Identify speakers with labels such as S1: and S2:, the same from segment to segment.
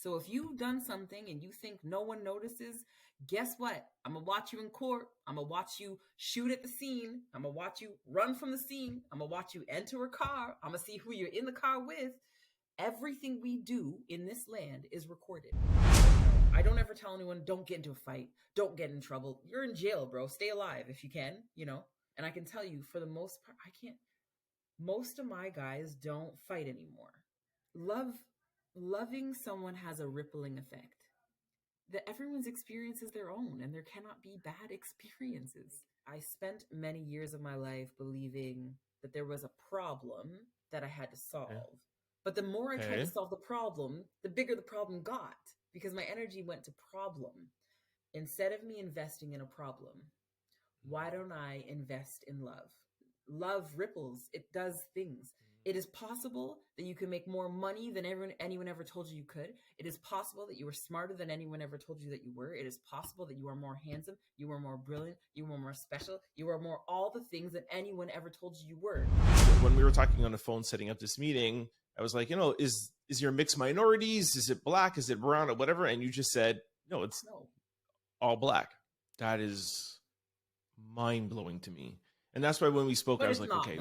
S1: So if you've done something and you think no one notices, guess what? I'm going to watch you in court. I'm going to watch you shoot at the scene. I'm going to watch you run from the scene. I'm going to watch you enter a car. I'm going to see who you're in the car with. Everything we do in this land is recorded. I don't ever tell anyone, don't get into a fight. Don't get in trouble. You're in jail, bro. Stay alive if you can, you know? And I can tell you, for the most part, most of my guys don't fight anymore. Loving someone has a rippling effect. That everyone's experience is their own, and there cannot be bad experiences. I spent many years of my life believing that there was a problem that I had to solve. Okay. But the more I tried to solve the problem, the bigger the problem got, because my energy went to problem. Instead of me investing in a problem, why don't I invest in love? Love ripples. It does things. It is possible that you can make more money than anyone ever told you could. It is possible that you are smarter than anyone ever told you that you were. It is possible that you are more handsome, you are more brilliant, you are more special, you are more all the things that anyone ever told you were.
S2: When we were talking on the phone setting up this meeting, I was like, is your mixed minorities? Is it black? Is it brown or whatever? And you just said, no, it's all black. That is mind-blowing to me. And that's why when we spoke, I was like, not, okay.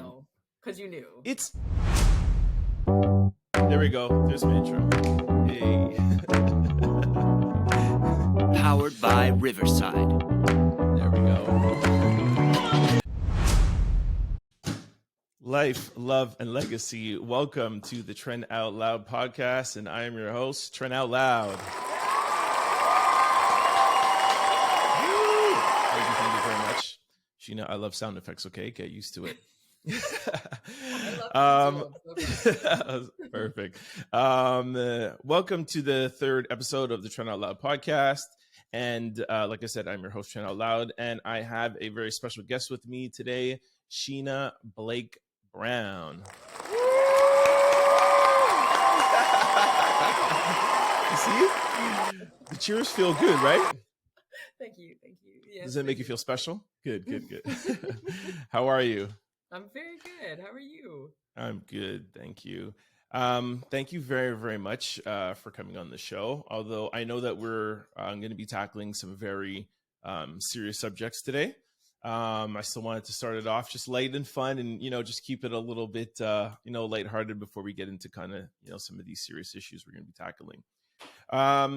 S1: Because you knew.
S2: There we go. There's my intro. Hey.
S3: Powered by Riverside.
S2: There we go. Life, love, and legacy. Welcome to the Trent Out Loud podcast. And I am your host, Trent Out Loud. Thank you very much. Sheena, I love sound effects, okay? Get used to it. Perfect. Welcome to the third episode of the Trent Out Loud podcast. And like I said, I'm your host, Trent Out Loud. And I have a very special guest with me today, Sheena Blake Brown. You see? The cheers feel good, right?
S1: Thank you. Yes,
S2: does it make you feel special? Good. How are you?
S1: I'm very good. How are you?
S2: I'm good. Thank you. Thank you very, very much for coming on the show. Although I know that we're going to be tackling some very serious subjects today. I still wanted to start it off just light and fun and, just keep it a little bit, lighthearted before we get into kind of, some of these serious issues we're going to be tackling.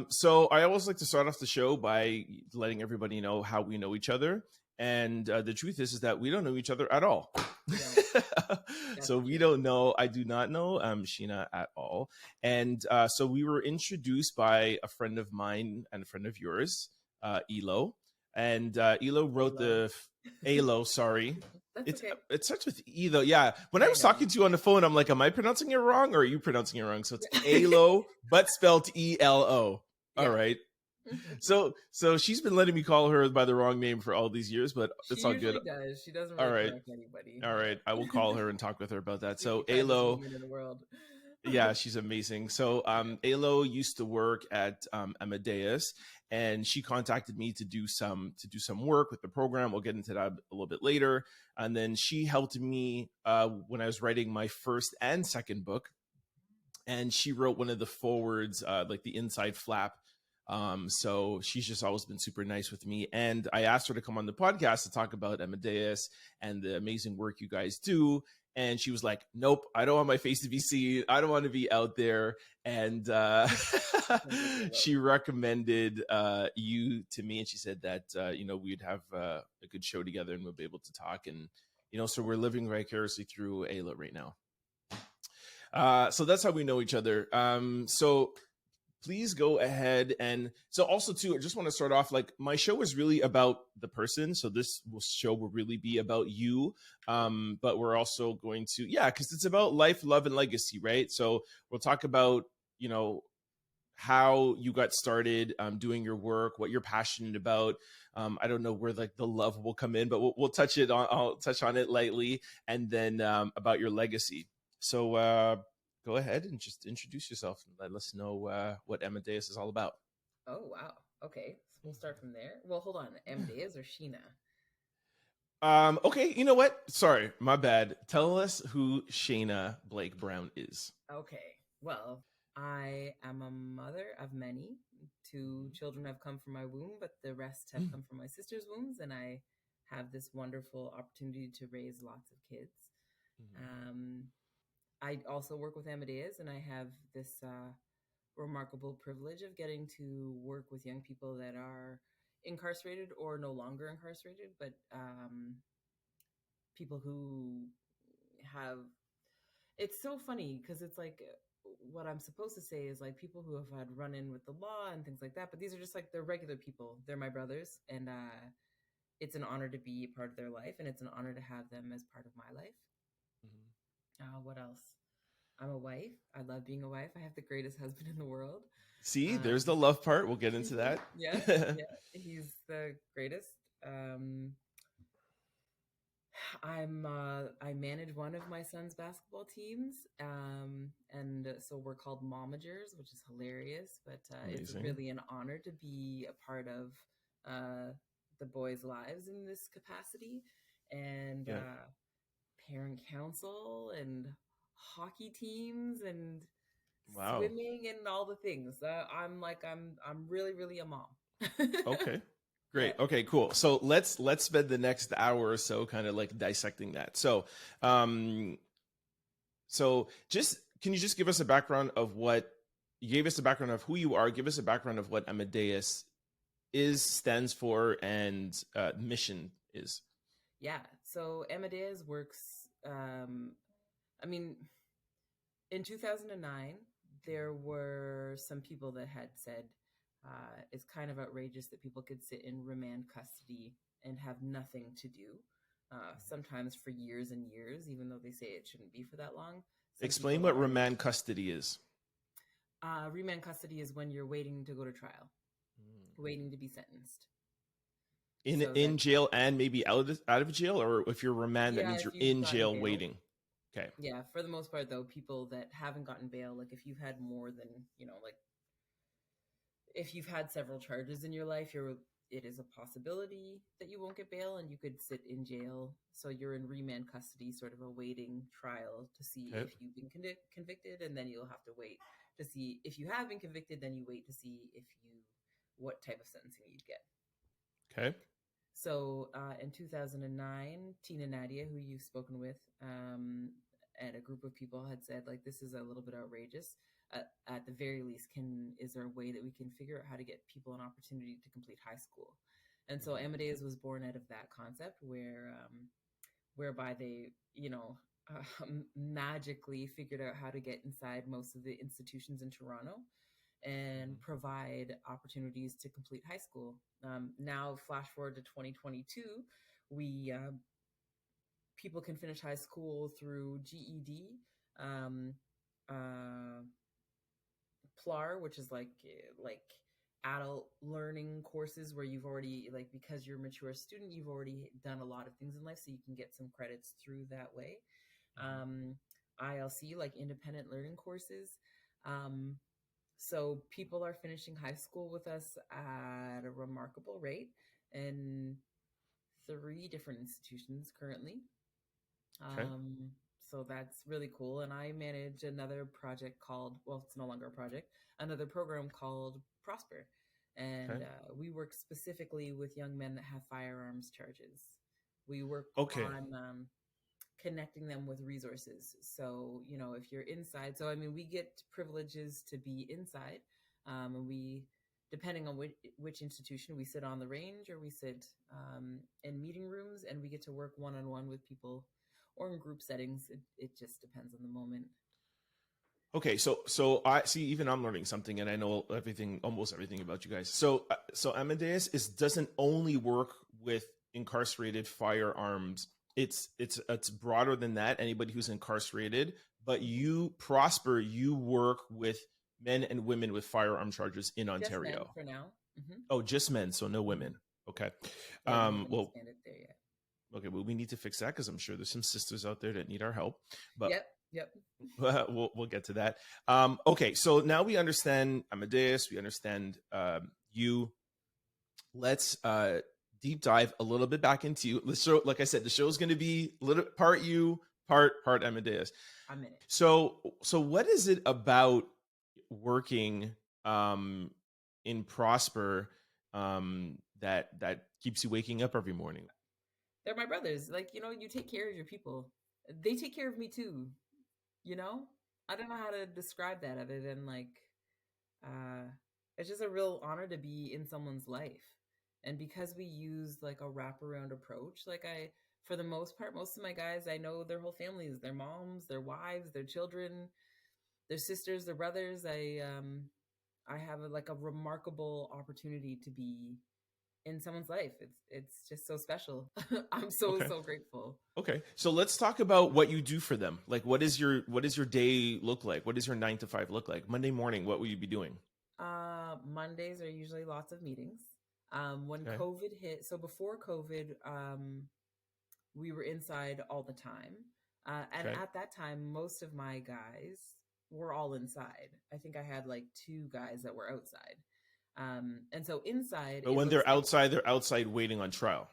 S2: So I always like to start off the show by letting everybody know how we know each other. And the truth is that we don't know each other at all. So we don't know. I do not know Sheena at all. And so we were introduced by a friend of mine and a friend of yours, Elo. And Elo wrote Elo, sorry. It starts with E though. Yeah. When I was talking to you on the phone, I'm like, am I pronouncing it wrong or are you pronouncing it wrong? So it's Elo, but spelled ELO. Yeah. All right. So she's been letting me call her by the wrong name for all these years, but it's all good.
S1: Does. She doesn't really correct anybody.
S2: All right. I will call her and talk with her about that. So Elo, yeah, she's amazing. So Elo used to work at Amadeusz, and she contacted me to do some work with the program. We'll get into that a little bit later. And then she helped me when I was writing my first and second book, and she wrote one of the forwards, like the inside flap. So she's just always been super nice with me. And I asked her to come on the podcast to talk about Amadeusz and the amazing work you guys do. And she was like, nope, I don't want my face to be seen. I don't want to be out there. And she recommended you to me. And she said that, we'd have a good show together and we'll be able to talk. And, so we're living vicariously through Ayla right now. So that's how we know each other. So please go ahead. And so also too, I just want to start off, like, my show is really about the person. So this show will really be about you. But we're also going to, because it's about life, love, and legacy, right? So we'll talk about, how you got started doing your work, what you're passionate about. I don't know where like the love will come in, but we'll touch it on. I'll touch on it lightly, and then about your legacy. So go ahead and just introduce yourself and let us know what Amadeusz is all about.
S1: Oh, wow. Okay. So we'll start from there. Well, hold on. Amadeusz or Sheena?
S2: Okay. You know what? Sorry, my bad. Tell us who Sheena Blake Brown is.
S1: Okay. Well, I am a mother of many. Two children have come from my womb, but the rest have come from my sister's wombs, and I have this wonderful opportunity to raise lots of kids. I also work with Amadeusz, and I have this remarkable privilege of getting to work with young people that are incarcerated or no longer incarcerated, but people who have. It's so funny because it's like what I'm supposed to say is like people who have had run in with the law and things like that, but these are just like they're regular people. They're my brothers, and it's an honor to be a part of their life, and it's an honor to have them as part of my life. What else? I'm a wife. I love being a wife. I have the greatest husband in the world.
S2: See, there's the love part. We'll get into that.
S1: Yeah, he's the greatest. I manage one of my son's basketball teams, and so we're called Momagers, which is hilarious. But it's really an honor to be a part of the boys' lives in this capacity, and parent council and hockey teams and swimming and all the things. I'm really, really a mom.
S2: Okay. Great. Okay, cool. So let's spend the next hour or so kind of like dissecting that. So, just can you just give us a background of what you gave us a background of who you are, give us a background of what Amadeusz stands for, and mission is.
S1: Yeah. So Amadeusz works. In 2009, there were some people that had said it's kind of outrageous that people could sit in remand custody and have nothing to do, sometimes for years and years, even though they say it shouldn't be for that long.
S2: Explain what remand custody is.
S1: Remand custody is when you're waiting to go to trial, waiting to be sentenced.
S2: In jail and maybe out of jail, or if you're remanded, that means you're in jail bail. Waiting. Okay.
S1: Yeah, for the most part, though, people that haven't gotten bail, like if you've had more than, like if you've had several charges in your life, it is a possibility that you won't get bail and you could sit in jail. So you're in remand custody, sort of awaiting trial to see if you've been convicted, and then you'll have to wait to see if you have been convicted. Then you wait to see what type of sentencing you'd get.
S2: Okay.
S1: So in 2009, Tina Nadia, who you've spoken with, and a group of people had said, like, this is a little bit outrageous. At the very least, is there a way that we can figure out how to get people an opportunity to complete high school? And so Amadeusz was born out of that concept, whereby they, magically figured out how to get inside most of the institutions in Toronto and provide opportunities to complete high school. Now, flash forward to 2022, people can finish high school through GED, PLAR, which is like adult learning courses where you've already, like, because you're a mature student, you've already done a lot of things in life, so you can get some credits through that way. ILC, like independent learning courses. So people are finishing high school with us at a remarkable rate in 3 different institutions currently. Okay. So that's really cool. And I manage another project called, well, it's no longer a project, another program called Prosper. And we work specifically with young men that have firearms charges. We work on connecting them with resources. So, if you're inside, so we get privileges to be inside, and we, depending on which institution, we sit on the range or we sit in meeting rooms, and we get to work one-on-one with people or in group settings. It just depends on the moment.
S2: Okay, so I see. Even I'm learning something, and I know almost everything about you guys. So Amadeusz doesn't only work with incarcerated firearms. It's broader than that. Anybody who's incarcerated, but you work with men and women with firearm charges in Ontario.
S1: Just men for now. Mm-hmm.
S2: Oh, just men, so no women. Okay. Well. Okay, well, we need to fix that because I'm sure there's some sisters out there that need our help. But
S1: Yep.
S2: We'll get to that. Okay, so now we understand Amadeusz. We understand you. Let's deep dive a little bit back into you. So, like I said, the show's going to be part you, part Amadeusz.
S1: I'm in it.
S2: So what is it about working in Prosper that keeps you waking up every morning?
S1: They're my brothers. Like, you take care of your people. They take care of me too, you know? I don't know how to describe that other than like uh it's just a real honor to be in someone's life. And because we use like a wraparound approach, like for the most part, most of my guys, I know their whole families, their moms, their wives, their children, their sisters, their brothers. I have like a remarkable opportunity to be in someone's life. It's just so special. I'm so
S2: Okay.
S1: so grateful.
S2: Okay. So let's talk about what you do for them. Like what is your day look like? What does your 9 to 5 look like? Monday morning, what will you be doing?
S1: Mondays are usually lots of meetings. When
S2: Okay.
S1: COVID hit, so before COVID, we were inside all the time. And
S2: Okay.
S1: at that time, most of my guys were all inside. I think I had like 2 guys that were outside. And so inside,
S2: But
S1: it
S2: when
S1: looks like,
S2: they're outside waiting on trial.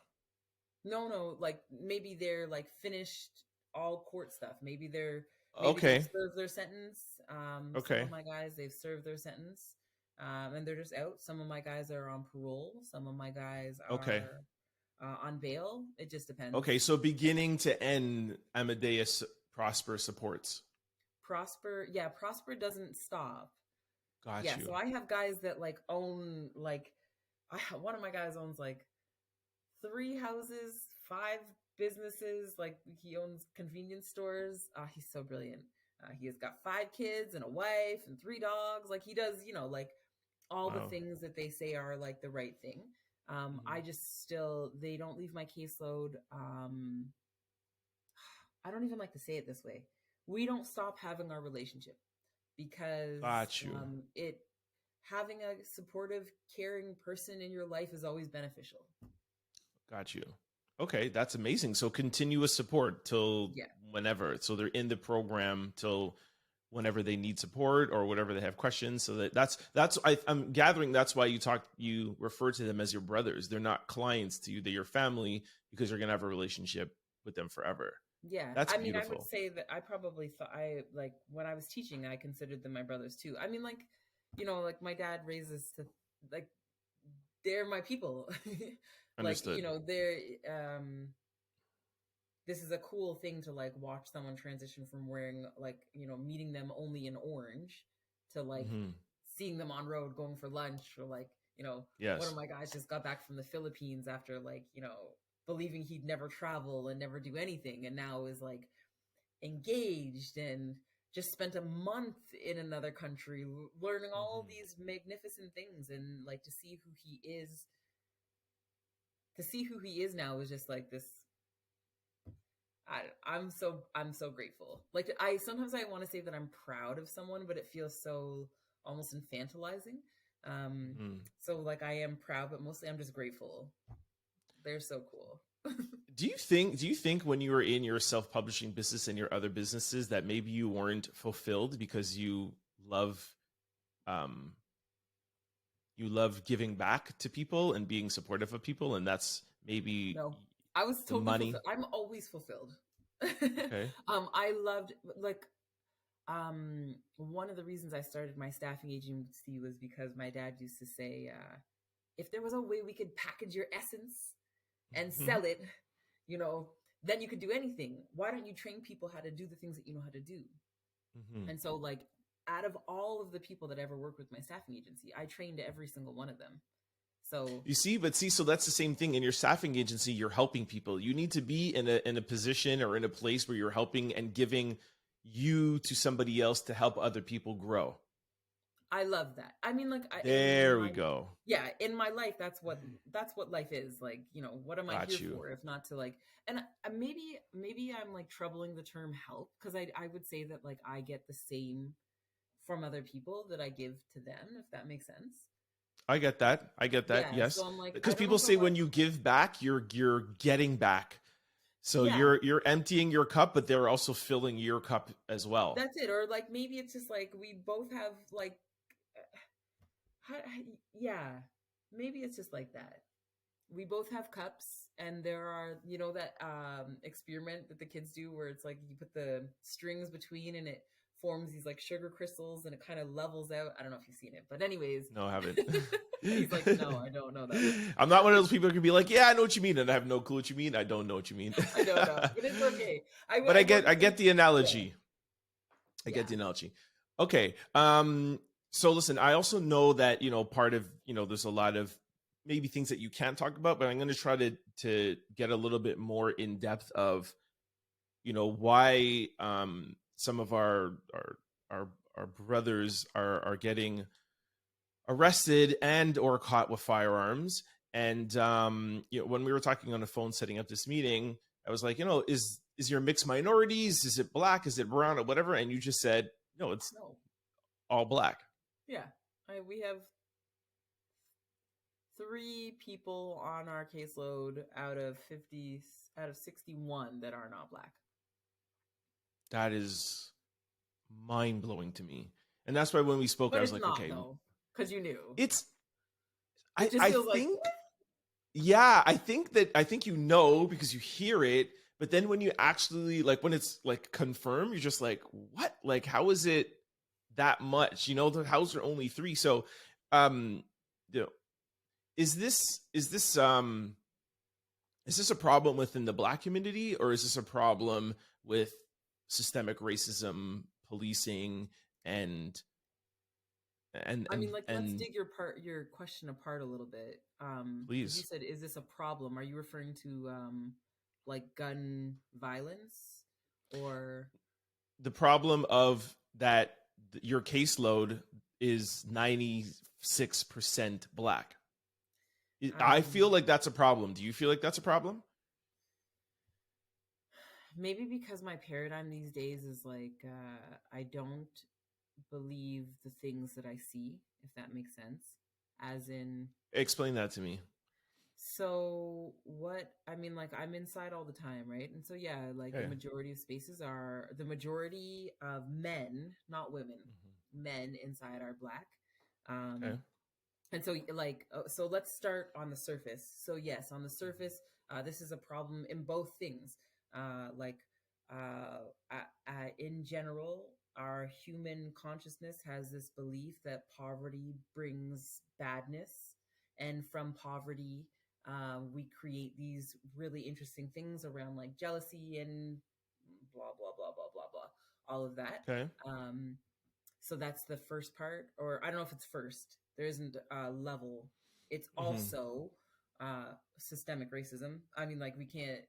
S1: no, like maybe they're like finished all court stuff. Maybe they've
S2: Okay.
S1: served their sentence. Some
S2: Okay.
S1: of my guys, they've served their sentence. And they're just out. Some of my guys are on parole. Some of my guys
S2: Okay.
S1: are on bail. It just depends.
S2: Okay. So beginning to end, Amadeus Prosper supports.
S1: Prosper doesn't stop.
S2: Got
S1: Yeah,
S2: you.
S1: so I have guys that like own like one of my guys owns like 3 houses, 5 businesses. Like he owns convenience stores. He's so brilliant. He has got 5 kids and a wife and 3 dogs. Like he does, like all the
S2: Wow.
S1: things that they say are like the right thing. I just still, they don't leave my caseload. I don't even like to say it this way. We don't stop having our relationship because
S2: Got you.
S1: it having a supportive, caring person in your life is always beneficial.
S2: Got you. Okay, that's amazing. So continuous support till
S1: Yeah.
S2: whenever. So they're in the program till whenever they need support or whatever they have questions. So I'm gathering that's why you refer to them as your brothers. They're not clients to you, they're your family because you're gonna have a relationship with them forever.
S1: Yeah.
S2: That's
S1: I mean, I
S2: beautiful.
S1: would say that I probably thought like when I was teaching, I considered them my brothers too. I mean, like, like my dad raises to like they're my people. Like,
S2: Understood.
S1: they're this is a cool thing to like watch someone transition from wearing like, meeting them only in orange to like seeing them on road going for lunch or like, one of
S2: Yes.
S1: my guys just got back from the Philippines after like, believing he'd never travel and never do anything and now is like engaged and just spent a month in another country learning all these magnificent things and like to see who he is now is just like this. I'm so grateful. Like I sometimes I want to say that I'm proud of someone, but it feels so almost infantilizing. So like I am proud, but mostly I'm just grateful. They're so cool.
S2: Do you think when you were in your self-publishing business and your other businesses that maybe you weren't fulfilled because you love giving back to people and being supportive of people, and that's maybe
S1: No, I was totally
S2: money.
S1: fulfilled. I'm always fulfilled.
S2: Okay.
S1: I loved like one of the reasons I started my staffing agency was because my dad used to say, if there was a way we could package your essence and sell it, then you could do anything. Why don't you train people how to do the things that you know how to do? And so like out of all of the people that ever worked with my staffing agency, I trained every single one of them. So
S2: so that's the same thing in your staffing agency. You're helping people. You need to be in a position or in a place where you're helping and giving you to somebody else to help other people grow.
S1: I love that. I mean, like,
S2: There we go.
S1: Yeah, in my life, that's what life is. Like, what am I here for if not to like? And maybe I'm like troubling the term help because I would say that like I get the same from other people that I give to them, if that makes sense.
S2: I get that.
S1: Yeah,
S2: Yes,
S1: so I'm like,
S2: because people say when you give back, you're getting back. So
S1: yeah.
S2: you're emptying your cup, but they're also filling your cup as well.
S1: That's it. Or like maybe it's just like we both have like, yeah, maybe it's just like that. We both have cups, and there are that experiment that the kids do where it's like you put the strings between and it forms these like sugar crystals and it kind of levels out. I don't know if you've seen it, but anyways.
S2: No, I haven't.
S1: He's like, no, I don't know that.
S2: I'm not one of those people who can be like, yeah, I know what you mean, and I have no clue what you mean. I don't know what you mean.
S1: I don't know, but it's okay.
S2: But I get the analogy.
S1: Yeah.
S2: I get the analogy. Okay. So listen, I also know that, part of, there's a lot of maybe things that you can't talk about, but I'm going to try to get a little bit more in depth of, why some of our brothers are getting arrested and or caught with firearms. And when we were talking on the phone setting up this meeting, I was like, is your mixed minorities? Is it black? Is it brown or whatever? And you just said, no, it's all black.
S1: Yeah. We have 3 people on our caseload out of 61 that are not black.
S2: That is mind-blowing to me. And that's why when we spoke, I was like, okay.
S1: Because you knew.
S2: I think, yeah, I think because you hear it, but then when you actually, like, when it's, like, confirmed, you're just like, what? Like, how is it that much? How's there only 3? So, is this a problem within the black community, or is this a problem with systemic racism, policing, and
S1: I mean, like, let's dig your question apart a little bit.
S2: Please.
S1: You said, is this a problem? Are you referring to like gun violence, or
S2: the problem of that your caseload is 96% black? I feel like that's a problem. Do you feel like that's a problem?
S1: Maybe because my paradigm these days is like, I don't believe the things that I see, if that makes sense. As in,
S2: explain that to me.
S1: So I'm inside all the time, right? And so the majority of spaces are the majority of men, not women, men inside are black. And so so let's start on the surface. So yes, on the surface, this is a problem in both things. In general, our human consciousness has this belief that poverty brings badness, and from poverty, we create these really interesting things around like jealousy and blah blah blah blah blah blah, all of that.
S2: Okay.
S1: So that's the first part, or I don't know if it's first. There isn't a level. It's also systemic racism. I mean, like, we can't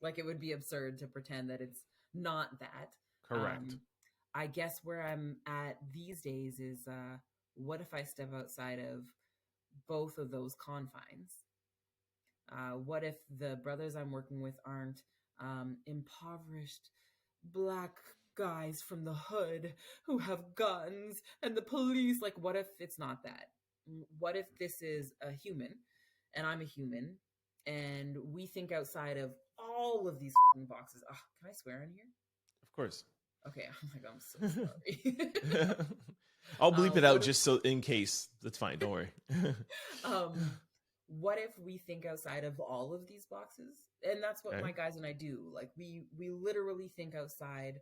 S1: like, it would be absurd to pretend that it's not that.
S2: Correct.
S1: I guess where I'm at these days is what if I step outside of both of those confines? What if the brothers I'm working with aren't impoverished black guys from the hood who have guns and the police? Like, what if it's not that? What if this is a human and I'm a human and we think outside of all of these boxes? Oh, can I swear in here?
S2: Of course.
S1: Okay. I'm so sorry.
S2: I'll bleep it out just so in case. That's fine. Don't worry.
S1: What if we think outside of all of these boxes? And that's what my guys and I do. Like, we literally think outside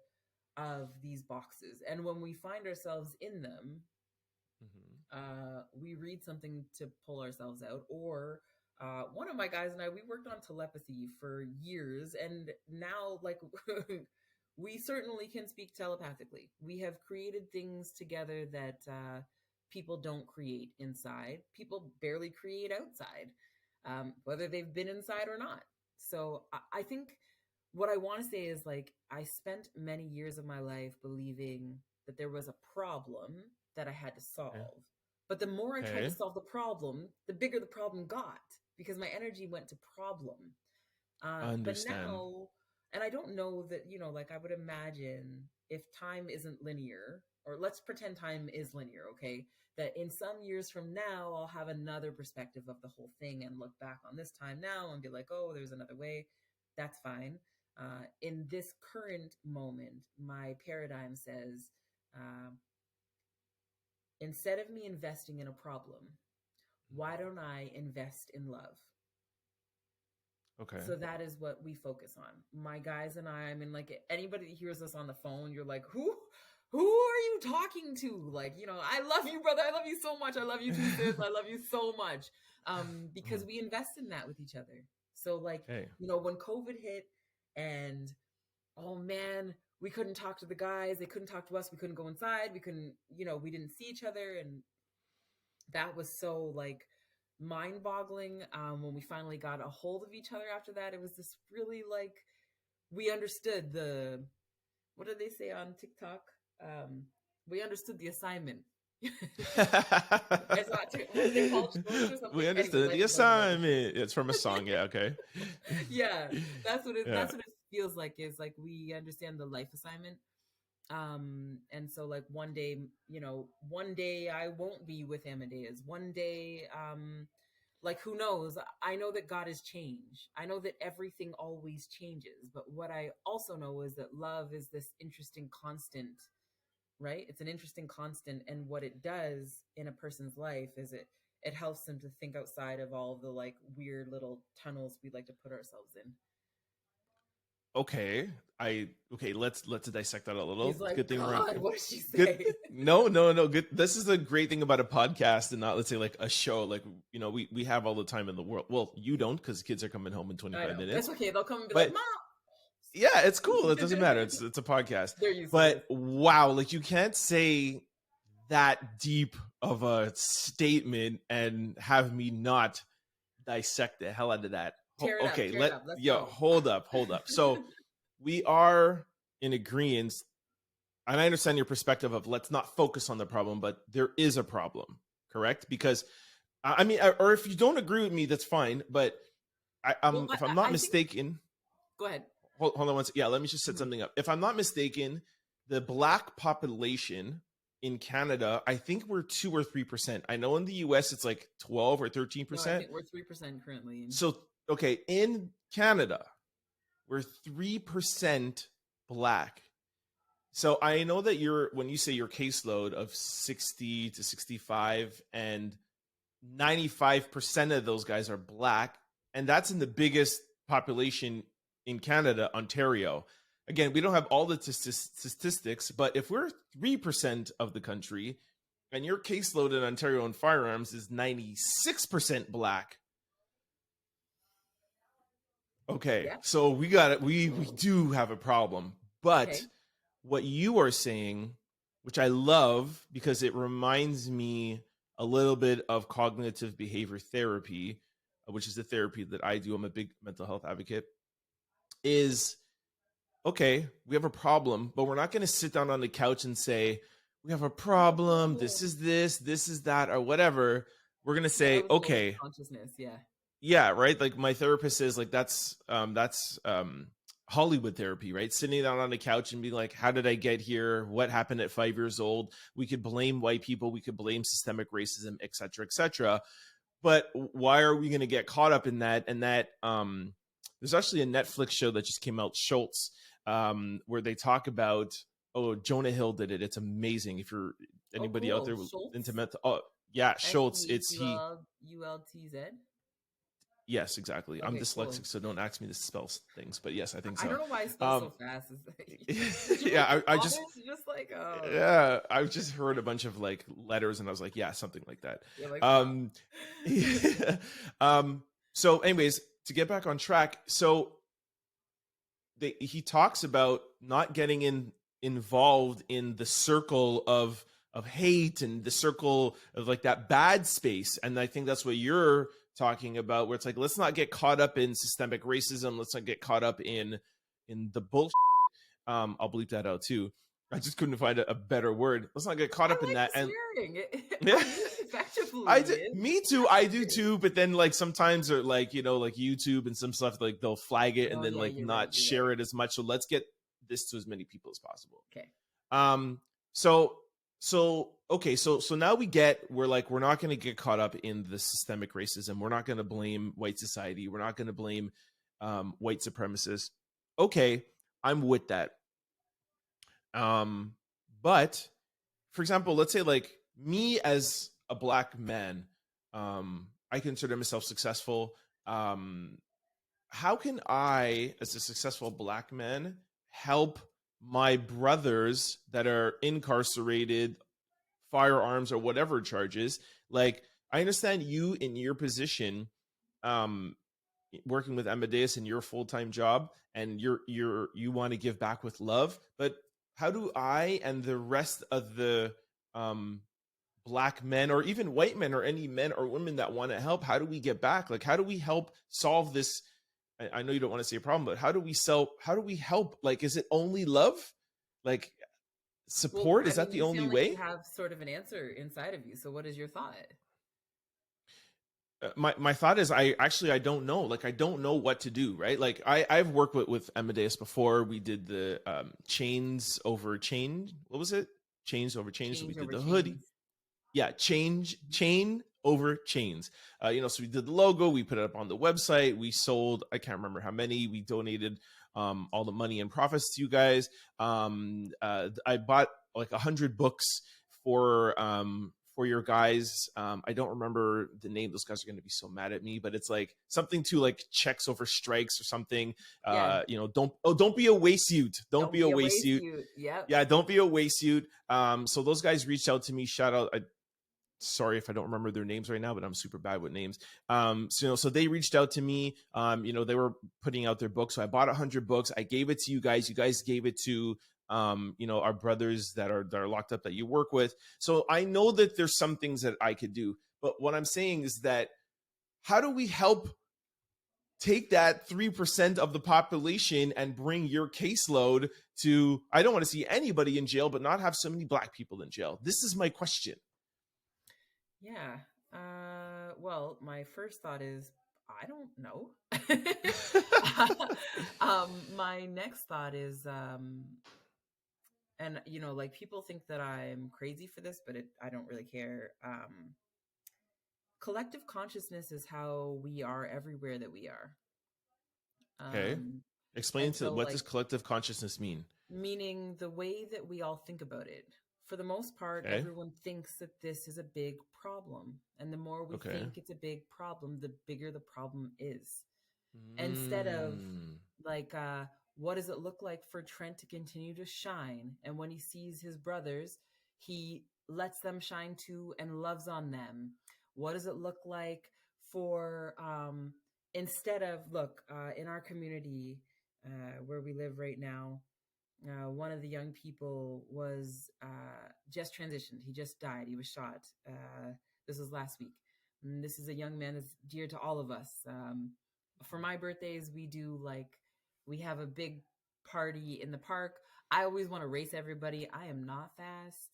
S1: of these boxes. And when we find ourselves in them, we read something to pull ourselves out. Or one of my guys and I, we worked on telepathy for years. And now, like, we certainly can speak telepathically. We have created things together that people don't create inside. People barely create outside, whether they've been inside or not. So I think what I want to say is, like, I spent many years of my life believing that there was a problem that I had to solve. But the more I tried to solve the problem, the bigger the problem got, because my energy went to problem.
S2: I understand.
S1: But now, and I don't know that, like, I would imagine if time isn't linear, or let's pretend time is linear, okay? That in some years from now, I'll have another perspective of the whole thing and look back on this time now and be like, oh, there's another way. That's fine. In this current moment, my paradigm says, instead of me investing in a problem, why don't I invest in love?
S2: Okay.
S1: So that is what we focus on. My guys and I mean, like, anybody that hears us on the phone, you're like, who? who are you talking to? Like, I love you, brother. I love you so much. I love you too, sis. I love you so much. Because we invest in that with each other. So like,
S2: Hey.
S1: when COVID hit and, oh man, we couldn't talk to the guys. They couldn't talk to us. We couldn't go inside. We couldn't, we didn't see each other. And that was so like mind boggling. When we finally got a hold of each other after that, it was this really like, we understood what did they say on TikTok? We understood the assignment. It's not
S2: we understood the assignment. It's from a song. Yeah. Okay.
S1: Yeah, that's what it feels like. Is like we understand the life assignment. And so like one day I won't be with Amadeus. One day, like who knows? I know that God has changed. I know that everything always changes. But what I also know is that love is this interesting constant, right? It's an interesting constant. And what it does in a person's life is it helps them to think outside of all the like weird little tunnels we like to put ourselves in.
S2: Okay. Let's dissect that a little.
S1: He's like,
S2: good thing
S1: God, what did she say?
S2: Good. No. Good. This is the great thing about a podcast and not, let's say, like a show. Like, we have all the time in the world. Well, you don't, because kids are coming home in 25 minutes.
S1: That's okay. They'll come and be like, Mom.
S2: Yeah, it's cool. It doesn't matter. It's a podcast. But wow, like you can't say that deep of a statement and have me not dissect the hell out of that. Okay, hold up. So we are in agreement, and I understand your perspective of let's not focus on the problem, but there is a problem, correct? Because I mean, or if you don't agree with me, that's fine. But if I'm not mistaken,
S1: go ahead.
S2: Hold on one second. Yeah, let me just set something up. If I'm not mistaken, the Black population in Canada, I think we're 2 or 3%. I know in the US it's like 12 or 13%.
S1: No, I think we're 3% currently.
S2: So, okay, in Canada, we're 3% Black. So I know that when you say your caseload of 60 to 65 and 95% of those guys are Black, and that's in the biggest population in Canada, Ontario. Again, we don't have all the statistics, but if we're 3% of the country and your caseload in Ontario on firearms is 96% Black. Okay, yeah. So we got it. We do have a problem. But what you are saying, which I love because it reminds me a little bit of cognitive behavior therapy, which is the therapy that I do. I'm a big mental health advocate. Is okay, we have a problem, but we're not going to sit down on the couch and say we have a problem, this is that, or whatever. We're going to say, okay,
S1: consciousness,
S2: yeah, right. Like my therapist says, like that's Hollywood therapy, right? Sitting down on the couch and being like, how did I get here? What happened at 5 years old? We could blame white people, we could blame systemic racism, et cetera, et cetera. But why are we going to get caught up in that? And that there's actually a Netflix show that just came out, Schultz, where they talk about, Jonah Hill did it. It's amazing. If you're anybody out there into mental, Schultz. It's
S1: ULTZ.
S2: Yes, exactly. Okay, I'm dyslexic, so don't ask me to spell things. But yes, I think so.
S1: I don't know why I spell so fast.
S2: I just
S1: like
S2: yeah, I've just heard a bunch of like letters, and I was like, yeah, something like that. So, anyways, to get back on track, so he talks about not getting involved in the circle of hate and the circle of like that bad space, and I think that's what you're talking about, where it's like, let's not get caught up in systemic racism. Let's not get caught up in the bullshit. I'll bleep that out too. I just couldn't find a better word. Let's not get caught up in that. And me too. I do too. But then like sometimes or like, like YouTube and some stuff, like they'll flag it and then not share it as much. So let's get this to as many people as possible.
S1: Okay.
S2: So now we're not going to get caught up in the systemic racism. We're not going to blame white society. We're not going to blame white supremacists. Okay, I'm with that. But for example, let's say like me as a Black man, I consider myself successful. How can I, as a successful Black man, help my brothers that are incarcerated, firearms or whatever charges. Like, I understand you in your position, um, working with Amadeus in your full-time job, and you want to give back with love, but how do I and the rest of the um black men or even white men or any men or women that want to help, how do we get back? Like, how do we help solve this? I know you don't want to say a problem, but how do we help? Like, is it only love? Like,
S1: Well,
S2: support?
S1: I
S2: Is that
S1: mean,
S2: the
S1: you
S2: only
S1: sound like you
S2: way?
S1: have sort of an answer inside of you. So what is your thought?
S2: My thought is, I don't know. Like, I don't know what to do, right? Like, I've worked with Amadeus before. We did the chains over chain. What was it? Chains over chains. So we
S1: Change
S2: did
S1: over
S2: the hoodie.
S1: chains.
S2: Yeah, chain over chains. So we did the logo, we put it up on the website, we sold, I can't remember how many, we donated all the money and profits to you guys. I bought like 100 books for your guys. I don't remember the name. Those guys are going to be so mad at me, but it's like something to like checks over strikes or something.
S1: Yeah.
S2: Don't be a waste suit. Don't be a waste
S1: waste
S2: suit.
S1: suit. Yep.
S2: Yeah, don't be a waste suit. So those guys reached out to me. Shout out. Sorry if I don't remember their names right now, but I'm super bad with names. So they reached out to me. They were putting out their book. So I bought 100 books. I gave it to you guys. You guys gave it to our brothers that are locked up that you work with. So I know that there's some things that I could do. But what I'm saying is that, how do we help take that 3% of the population and bring your caseload to, I don't want to see anybody in jail, but not have so many black people in jail? This is my question.
S1: Yeah. Well, my first thought is, I don't know. My next thought is, and like, people think that I'm crazy for this, but I don't really care. Collective consciousness is how we are everywhere that we are.
S2: Okay. Explain
S1: And
S2: to
S1: so,
S2: what
S1: like,
S2: does collective consciousness mean?
S1: meaning the way that we all think about it. For the most part,
S2: Okay.
S1: everyone thinks that this is a big problem. And the more we think it's a big problem, the bigger the problem is. Instead of like, what does it look like for Trent to continue to shine? And when he sees his brothers, he lets them shine too and loves on them. What does it look like for, instead of, look, in our community where we live right now, one of the young people was just transitioned. He just died. He was shot. This was last week. And this is a young man that's dear to all of us. For my birthdays, we have a big party in the park. I always want to race everybody. I am not fast,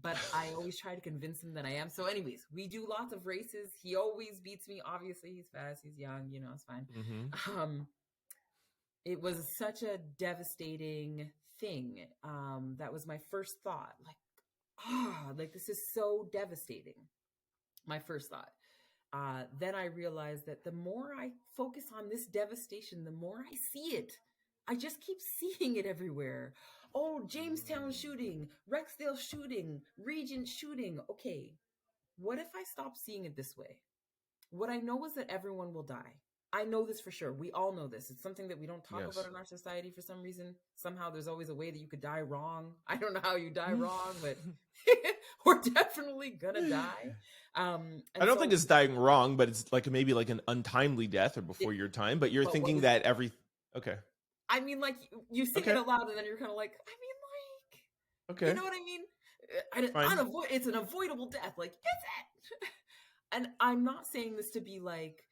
S1: but I always try to convince him that I am. So anyways, we do lots of races. He always beats me. Obviously, he's fast. He's young. It's fine.
S2: Mm-hmm.
S1: It was such a devastating thing. That was my first thought. Like, this is so devastating. My first thought. Then I realized that the more I focus on this devastation, the more I see it. I just keep seeing it everywhere. Oh, Jamestown shooting, Rexdale shooting, Regent shooting. Okay, what if I stop seeing it this way? What I know is that everyone will die. I know this for sure. We all know this. It's something that we don't talk about in our society for some reason. Somehow there's always a way that you could die wrong. I don't know how you die wrong, but we're definitely gonna die.
S2: I don't think it's dying wrong, but it's like maybe like an untimely death or before your time. But you're thinking that okay.
S1: I mean, like, you sing it aloud and then you're kind of like, I mean, like,
S2: okay,
S1: you know what I mean? It's an avoidable death. Like, it's it. And I'm not saying this to be like,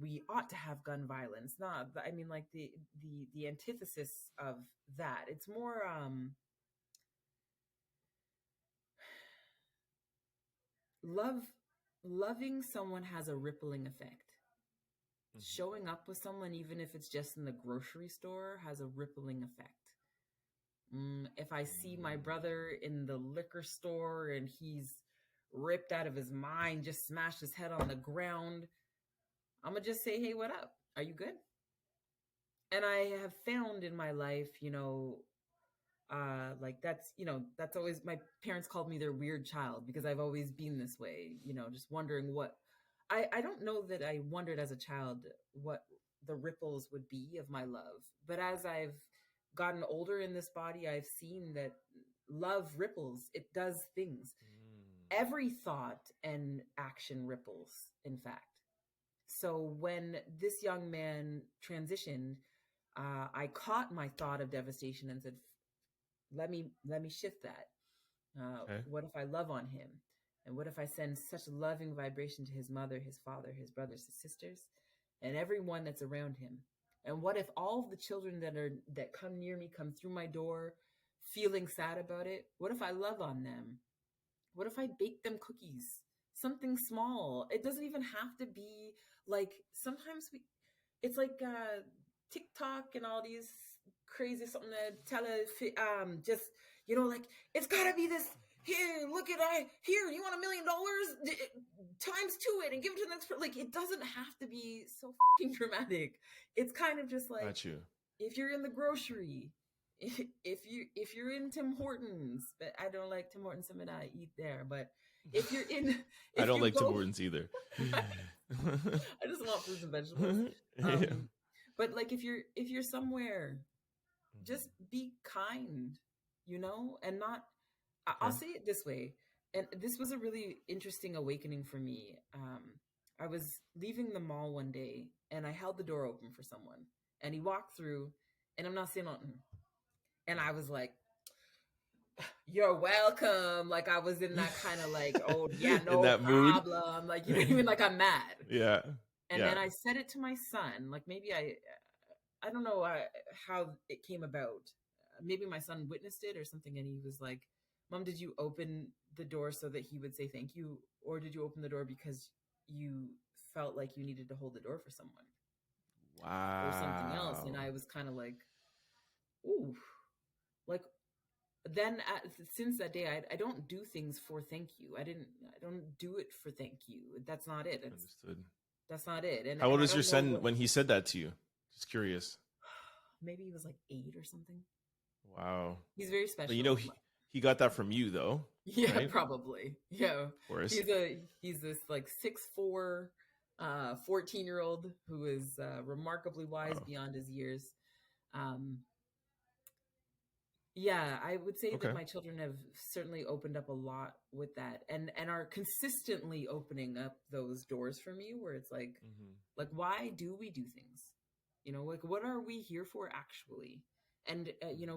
S1: we ought to have gun violence. Not, I mean, like, the antithesis of that. It's more, loving someone has a rippling effect. Showing up with someone, even if it's just in the grocery store, has a rippling effect. If I see my brother in the liquor store and he's ripped out of his mind, just smashed his head on the ground, I'm gonna just say, hey, what up? Are you good? And I have found in my life, like, that's always, my parents called me their weird child because I've always been this way, just wondering what, I don't know that I wondered as a child what the ripples would be of my love. But as I've gotten older in this body, I've seen that love ripples. It does things. Every thought and action ripples, in fact. So when this young man transitioned, I caught my thought of devastation and said, let me shift that. What if I love on him? And what if I send such loving vibration to his mother, his father, his brothers, his sisters, and everyone that's around him? And what if all of the children that come near me, come through my door feeling sad about it? What if I love on them? What if I bake them cookies? Something small. It doesn't even have to be like, sometimes it's like TikTok and all these crazy something that just, like, it's gotta be this. Here, look at here, you want $1 million? Times 2 it and give it to the next person. Like, it doesn't have to be so fucking dramatic. It's kind of just like, if you're in the grocery, if you're in Tim Hortons, but I don't like Tim Hortons, so I eat there. But if you're in,
S2: I don't like Tim Hortons either.
S1: I just want fruits and vegetables. But like, if you're somewhere, just be kind, and not. I'll say it this way, and this was a really interesting awakening for me. I was leaving the mall one day, and I held the door open for someone, and he walked through, and I'm not saying nothing, and I was like, "You're welcome." Like, I was in that kind of like, "Oh yeah, no problem." Mood? Like, even like I'm mad.
S2: Yeah.
S1: And then I said it to my son. Like, maybe I don't know how it came about. Maybe my son witnessed it or something, and he was like, Mom, did you open the door so that he would say thank you? Or did you open the door because you felt like you needed to hold the door for someone?
S2: Wow.
S1: Or something else. And I was kind of like, ooh. Like, then since that day, I don't do things for thank you. I don't do it for thank you. That's not it.
S2: Understood.
S1: That's not it. And
S2: how old was your son when he said that to you? Just curious.
S1: Maybe he was like 8 or something.
S2: Wow.
S1: He's very special.
S2: But he got that from you, though.
S1: Yeah,
S2: right?
S1: Probably. Yeah.
S2: Of course.
S1: He's this like 6'4", 14-year-old who is remarkably wise beyond his years. Yeah, I would say that my children have certainly opened up a lot with that, and are consistently opening up those doors for me, where it's like, like, why do we do things? Like, what are we here for actually? And,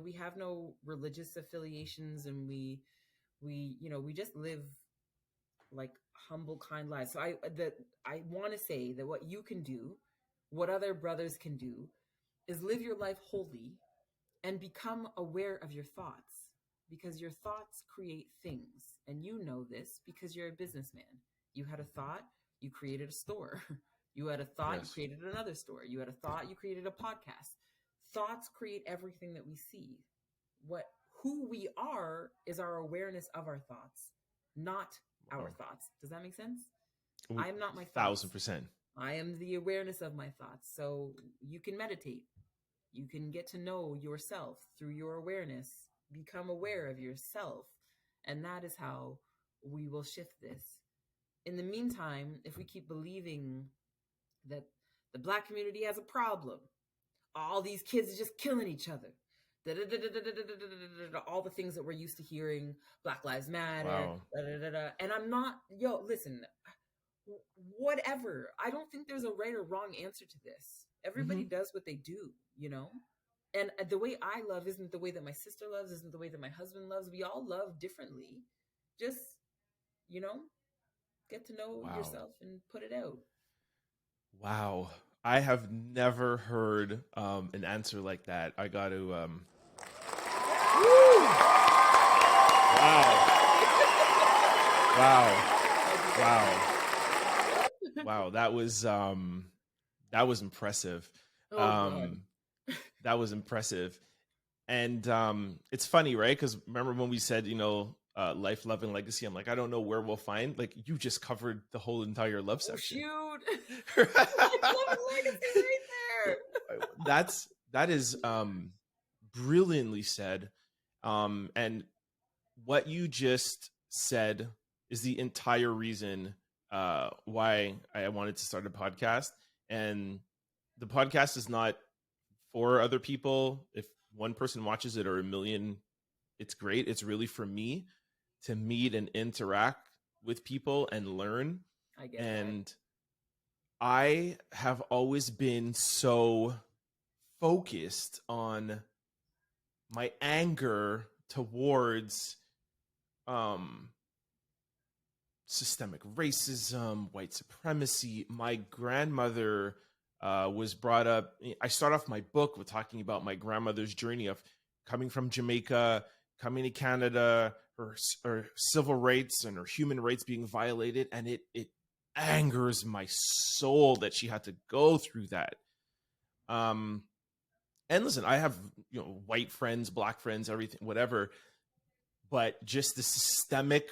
S1: we have no religious affiliations, and we just live like humble, kind lives. So I want to say that what you can do, what other brothers can do, is live your life wholly and become aware of your thoughts, because your thoughts create things. And you know this because you're a businessman. You had a thought, you created a store. You had a thought, you created another store. You had a thought, you created a podcast. Thoughts create everything that we see. Who we are is our awareness of our thoughts, not our thoughts. Does that make sense? I am not my thoughts.
S2: 1,000%.
S1: I am the awareness of my thoughts. So you can meditate. You can get to know yourself through your awareness. Become aware of yourself. And that is how we will shift this. In the meantime, if we keep believing that the Black community has a problem, all these kids are just killing each other, all the things that we're used to hearing, Black Lives Matter, and I'm not, listen, whatever. I don't think there's a right or wrong answer to this. Everybody does what they do, and the way I love isn't the way that my sister loves, isn't the way that my husband loves. We all love differently. Just, get to know yourself and put it out.
S2: Wow. I have never heard an answer like that. I got to. Wow. That was impressive. That was impressive. And it's funny, right? Because remember when we said, life, love, and legacy? I'm like, I don't know where we'll find. Like, you just covered the whole entire love section.
S1: Shoot. Love and legacy right there.
S2: That is brilliantly said. And what you just said is the entire reason why I wanted to start a podcast. And the podcast is not for other people. If one person watches it or a million, it's great. It's really for me to meet and interact with people and learn.
S1: I get
S2: and
S1: that.
S2: I have always been so focused on my anger towards um systemic racism, white supremacy. My grandmother was brought up. I start off my book with talking about my grandmother's journey of coming from Jamaica, coming to Canada, her civil rights and her human rights being violated, and it angers my soul that she had to go through that. Um, and listen, I have white friends, black friends, everything, whatever, but just the systemic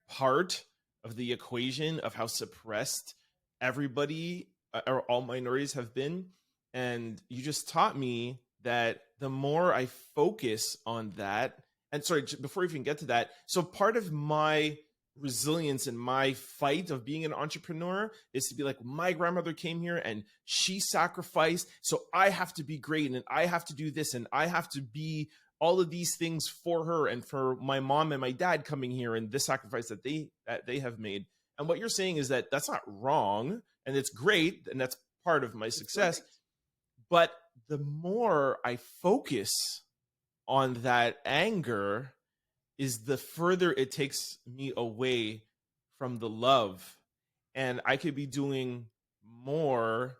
S2: part of the equation of how suppressed everybody or all minorities have been. And you just taught me that the more I focus on that, and sorry, before we even get to that, so part of my resilience and my fight of being an entrepreneur is to be like, my grandmother came here and she sacrificed, so I have to be great and I have to do this and I have to be all of these things for her and for my mom and my dad coming here and this sacrifice that they have made. And what you're saying is that that's not wrong and it's great and that's part of my success. But the more I focus on that anger is the further it takes me away from the love. And I could be doing more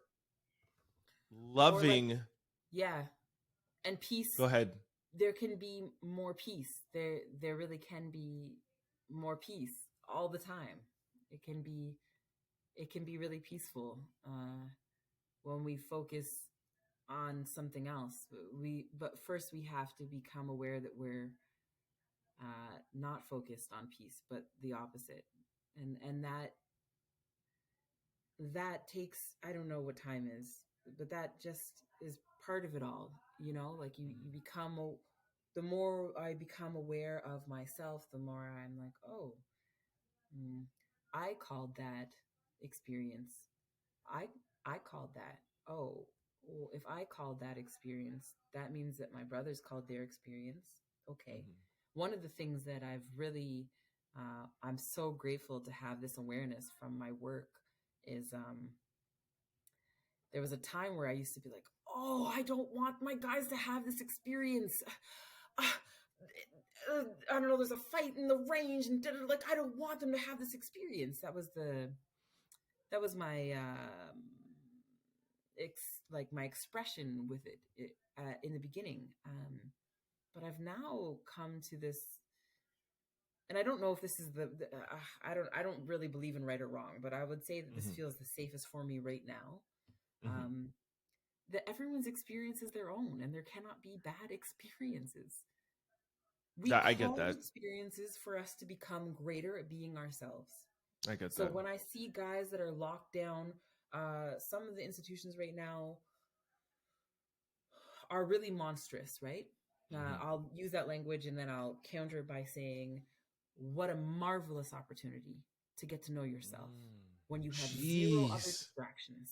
S2: loving.
S1: Yeah. And peace.
S2: Go ahead.
S1: There can be more peace. There really can be more peace all the time. It can be really peaceful when we focus on something else. But first we have to become aware that we're not focused on peace, but the opposite, and that takes, I don't know what time is, but that just is part of it all. Like you become the more I become aware of myself, the more I'm like, oh, I called that experience. I I called that. Oh, well, if I called that experience, that means that my brothers called their experience. Okay.
S2: Mm-hmm.
S1: One of the things that I've really, I'm so grateful to have this awareness from my work is there was a time where I used to be like, oh, I don't want my guys to have this experience. I don't know, there's a fight in the range and like, I don't want them to have this experience. That was my, my expression with it in the beginning. But I've now come to this, and I don't know if this is I don't really believe in right or wrong, but I would say that this feels the safest for me right now. That everyone's experience is their own, and there cannot be bad experiences.
S2: I get that.
S1: Experiences for us to become greater at being ourselves.
S2: I get that.
S1: So when I see guys that are locked down, some of the institutions right now are really monstrous, right? I'll use that language and then I'll counter by saying, what a marvelous opportunity to get to know yourself when you have zero other distractions.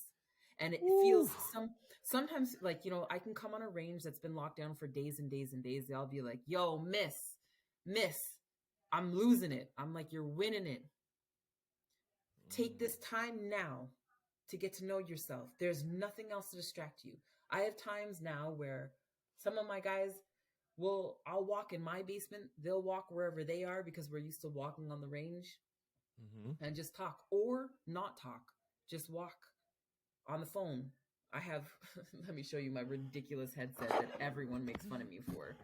S1: And it feels sometimes like, I can come on a range that's been locked down for days and days and days. They'll be like, yo, miss, I'm losing it. I'm like, you're winning it. Take this time now to get to know yourself. There's nothing else to distract you. I have times now where some of my guys I'll walk in my basement. They'll walk wherever they are because we're used to walking on the range and just talk or not talk. Just walk on the phone. I have, let me show you my ridiculous headset that everyone makes fun of me for.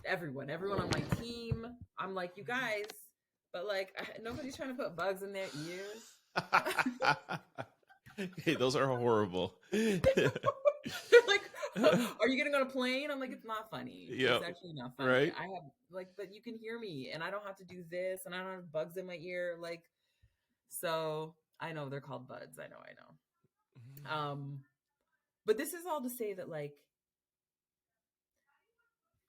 S1: Everyone on my team. I'm like, you guys, but like, nobody's trying to put bugs in their ears.
S2: Hey, those are horrible.
S1: They're like, are you getting on a plane? I'm like, it's not funny. Yep. It's actually not funny.
S2: Right?
S1: I have but you can hear me and I don't have to do this and I don't have bugs in my ear. Like, so I know they're called buds. I know. But this is all to say that like,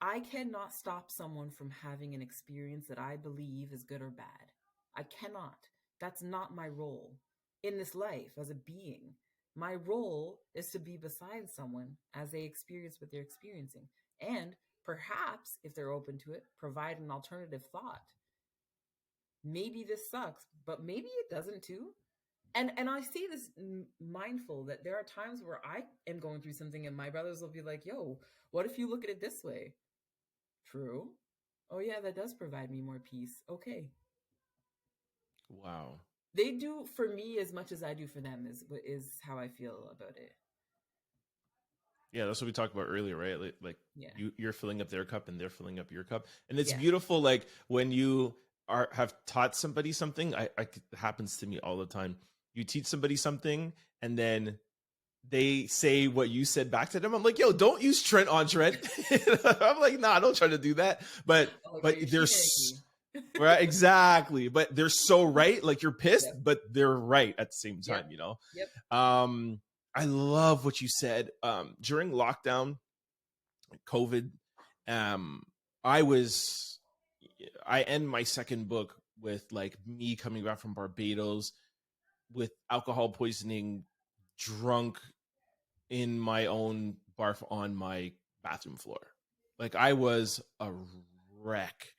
S1: I cannot stop someone from having an experience that I believe is good or bad. I cannot. That's not my role in this life as a being. My role is to be beside someone as they experience what they're experiencing. And perhaps, if they're open to it, provide an alternative thought. Maybe this sucks, but maybe it doesn't too. And I say this mindful that there are times where I am going through something and my brothers will be like, yo, what if you look at it this way? True. Oh yeah, that does provide me more peace. Okay.
S2: Wow.
S1: They do for me as much as I do for them is how I feel about it.
S2: Yeah, that's what we talked about earlier, right? Like
S1: Yeah.
S2: you're filling up their cup and they're filling up your cup. And it's
S1: Yeah.
S2: beautiful, like when you have taught somebody something. It happens to me all the time. You teach somebody something and then they say what you said back to them. I'm like, yo, don't use Trent on Trent. I'm like, nah, don't try to do that. But they're right, exactly. But they're so right. Like you're pissed,
S1: Yep.
S2: but they're right at the same time,
S1: Yep.
S2: you know?
S1: Yep.
S2: I love what you said. During lockdown, COVID, I end my second book with like me coming back from Barbados with alcohol poisoning, drunk in my own barf on my bathroom floor. Like I was a wreck.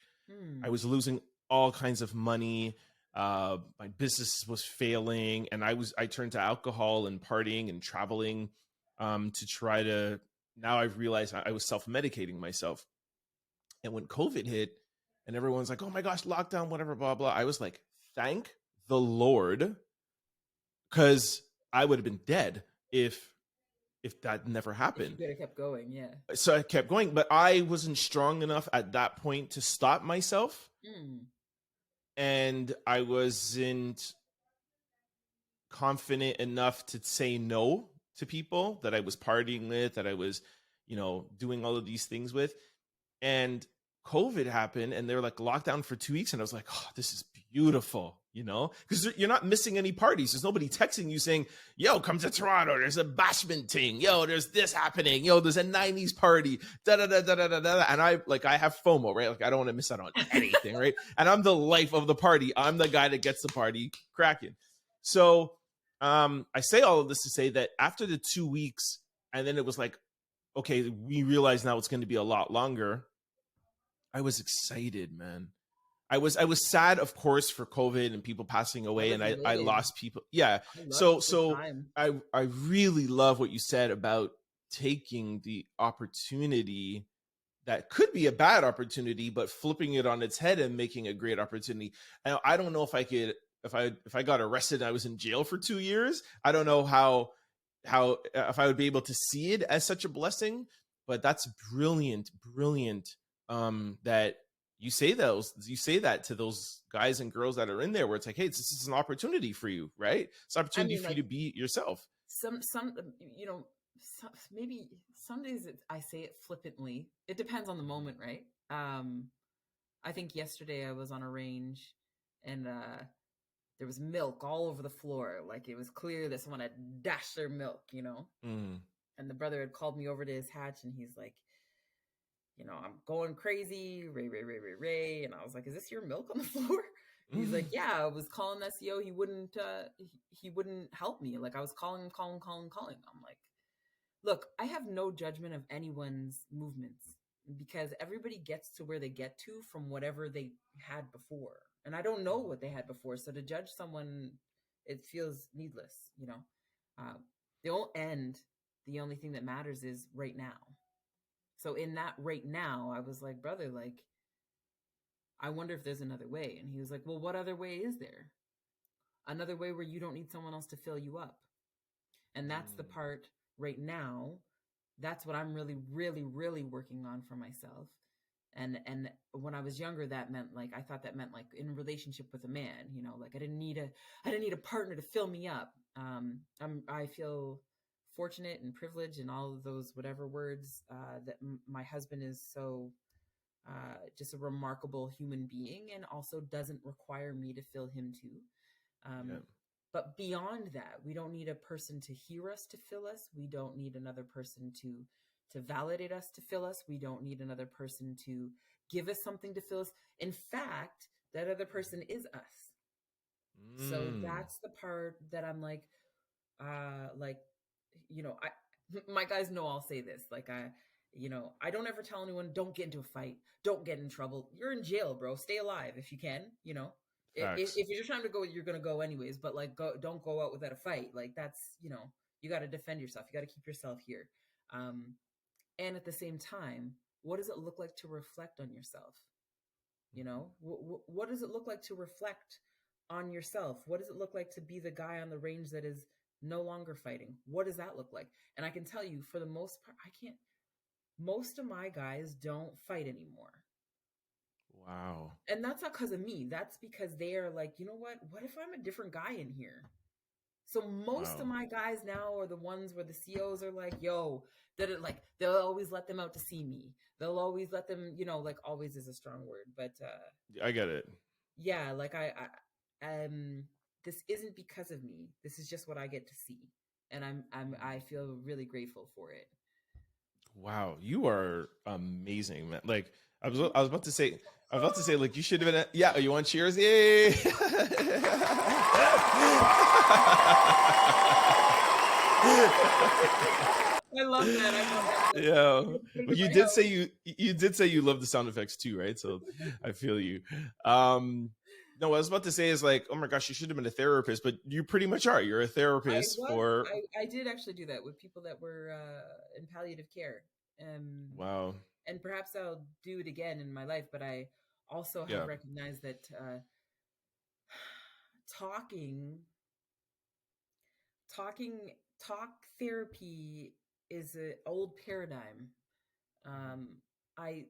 S2: I was losing all kinds of money. My business was failing, and I turned to alcohol and partying and traveling to try to. Now I've realized I was self-medicating myself. And when COVID hit, and everyone's like, "Oh my gosh, lockdown, whatever, blah blah," I was like, "Thank the Lord," because I would have been dead if that never happened.
S1: You could have kept going, yeah.
S2: So I kept going, but I wasn't strong enough at that point to stop myself. And I wasn't confident enough to say no to people that I was partying with, that I was, doing all of these things with. And COVID happened and they were like locked down for 2 weeks. And I was like, oh, this is beautiful, because you're not missing any parties. There's nobody texting you saying, yo, come to Toronto. There's a bashment thing. Yo, there's this happening. Yo, there's a 90s party. Da da da da da da da. And I have FOMO, right? Like I don't want to miss out on anything, right? And I'm the life of the party. I'm the guy that gets the party cracking. So I say all of this to say that after the 2 weeks, and then it was like, okay, we realize now it's going to be a lot longer. I was excited, man. I was sad, of course, for COVID and people passing away, and I lost people. Yeah. So I really love what you said about taking the opportunity that could be a bad opportunity, but flipping it on its head and making a great opportunity. And I don't know if I could, if I got arrested and I was in jail for 2 years, I don't know how if I would be able to see it as such a blessing. But that's brilliant that you say that to those guys and girls that are in there, where it's like, hey, this is an opportunity for you, right? It's an opportunity for you to be yourself.
S1: Maybe some days I say it flippantly. It depends on the moment, right? I think yesterday I was on a range and there was milk all over the floor. Like it was clear that someone had dashed their milk, And the brother had called me over to his hatch and he's like, I'm going crazy, Ray. And I was like, is this your milk on the floor? And he's like, yeah, I was calling SEO. He wouldn't help me. Like I was calling. I'm like, look, I have no judgment of anyone's movements because everybody gets to where they get to from whatever they had before. And I don't know what they had before. So to judge someone, it feels needless, the only thing that matters is right now. So in that right now, I was like, brother, like, I wonder if there's another way. And he was like, well, what other way is there? Another way where you don't need someone else to fill you up. And that's the part right now. That's what I'm really, really, really working on for myself. And when I was younger, that meant like, I thought that meant like in a relationship with a man, like I didn't need a partner to fill me up. I feel fortunate and privileged and all of those whatever words that my husband is so just a remarkable human being and also doesn't require me to fill him too. But beyond that, we don't need a person to hear us to fill us. We don't need another person to validate us to fill us. We don't need another person to give us something to fill us. In fact, that other person is us. So that's the part that I'm like, Like, my guys know I'll say this. Like, I don't ever tell anyone, don't get into a fight, don't get in trouble. You're in jail, bro. Stay alive if you can. If you're trying to go, you're gonna go anyways. But like, don't go out without a fight. Like that's, you got to defend yourself. You got to keep yourself here. And at the same time, what does it look like to reflect on yourself? What does it look like to reflect on yourself? What does it look like to be the guy on the range that is no longer fighting? What does that look like? And I can tell you, for the most part, most of my guys don't fight anymore.
S2: Wow.
S1: And that's not because of me. That's because they are like, you know what? What if I'm a different guy in here? So most of my guys now are the ones where the COs are like, yo, that it, like, they'll always let them out to see me. They'll always let them, like, always is a strong word, but
S2: I get it.
S1: Yeah, like I this isn't because of me. This is just what I get to see, and I feel really grateful for it.
S2: Wow, you are amazing, man. Like I was about to say, like, you should have been. Yeah, you want cheers? Yay!
S1: I love that.
S2: Yeah, but you did say you love the sound effects too, right? So I feel you. No, what I was about to say is like, oh my gosh, you should have been a therapist, but you pretty much are. You're a therapist for.
S1: I did actually do that with people that were in palliative care.
S2: Wow.
S1: And perhaps I'll do it again in my life, but I also have recognized that talk therapy is an old paradigm. I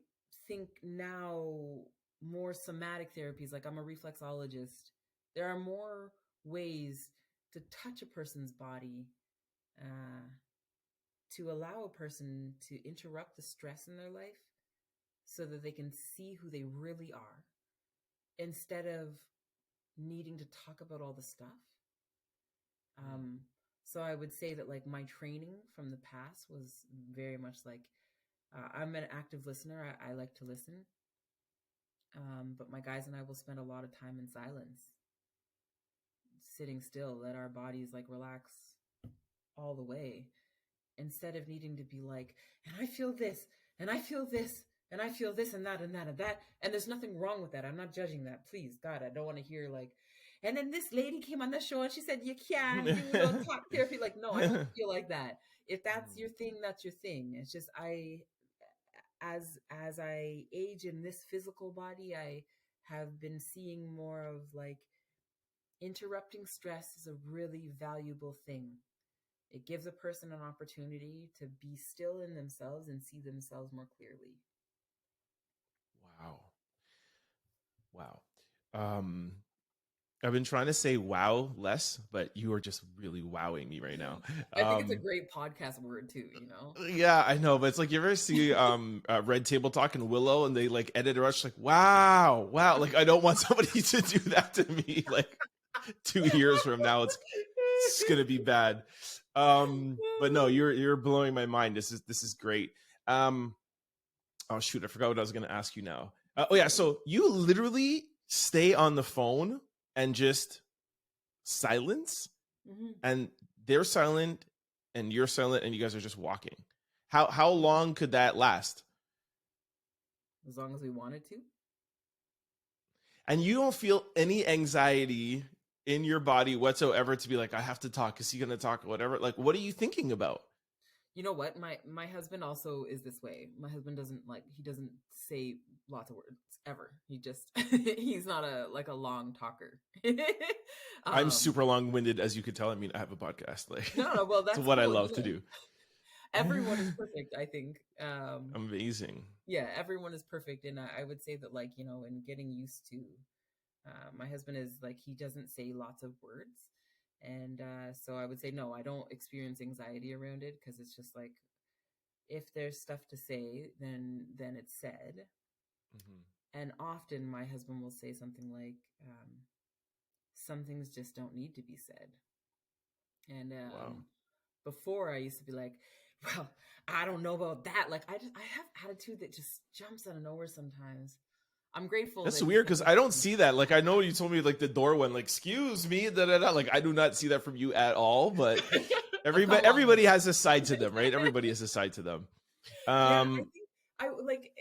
S1: think now more somatic therapies, like I'm a reflexologist, there are more ways to touch a person's body, to allow a person to interrupt the stress in their life so that they can see who they really are instead of needing to talk about all the stuff. So I would say that like my training from the past was very much like, I'm an active listener. I like to listen. But my guys and I will spend a lot of time in silence, sitting still, let our bodies like relax all the way, instead of needing to be like, and I feel this, and I feel this, and I feel this, and that, and that, and that. And there's nothing wrong with that. I'm not judging that. Please, God, I don't want to hear like, and then this lady came on the show and she said, you can't do talk therapy. Like, no, I don't feel like that. If that's your thing, that's your thing. It's just, as I age in this physical body, I have been seeing more of like interrupting stress is a really valuable thing. It gives a person an opportunity to be still in themselves and see themselves more clearly.
S2: Wow. I've been trying to say wow less, but you are just really wowing me right now.
S1: I think it's a great podcast word too,
S2: Yeah, I know, but it's like, you ever see Red Table Talk and Willow, and they like edit a rush like, wow. Like, I don't want somebody to do that to me. Like 2 years from now, it's gonna be bad. But no, you're blowing my mind. This is great. Oh shoot, I forgot what I was gonna ask you now. Oh yeah, so you literally stay on the phone and just silence, and they're silent and you're silent and you guys are just walking. How long could that last?
S1: As long as we wanted to.
S2: And you don't feel any anxiety in your body whatsoever to be like, I have to talk. Is he going to talk or whatever? Like, what are you thinking about?
S1: You know what? My husband also is this way. My husband he doesn't say lots of words ever. He's not a long talker.
S2: I'm super long-winded, as you could tell. I mean, I have a podcast. Like,
S1: no, well, that's
S2: what
S1: cool.
S2: I love to do.
S1: Everyone is perfect, I think.
S2: Amazing.
S1: Yeah, everyone is perfect. And I would say that, like, in getting used to, my husband is like, he doesn't say lots of words. And so I would say, no, I don't experience anxiety around it, because it's just like, if there's stuff to say, then it's said. And often my husband will say something like, some things just don't need to be said. And before I used to be like, well, I don't know about that. Like, I have attitude that just jumps out of nowhere sometimes. I'm grateful.
S2: That's
S1: That
S2: weird because I don't see that. Like, I know you told me like the door went like, "Excuse me," da da da. Like, I do not see that from you at all. But everybody has a side to them, right? Everybody has a side to them.
S1: Yeah, I think I like,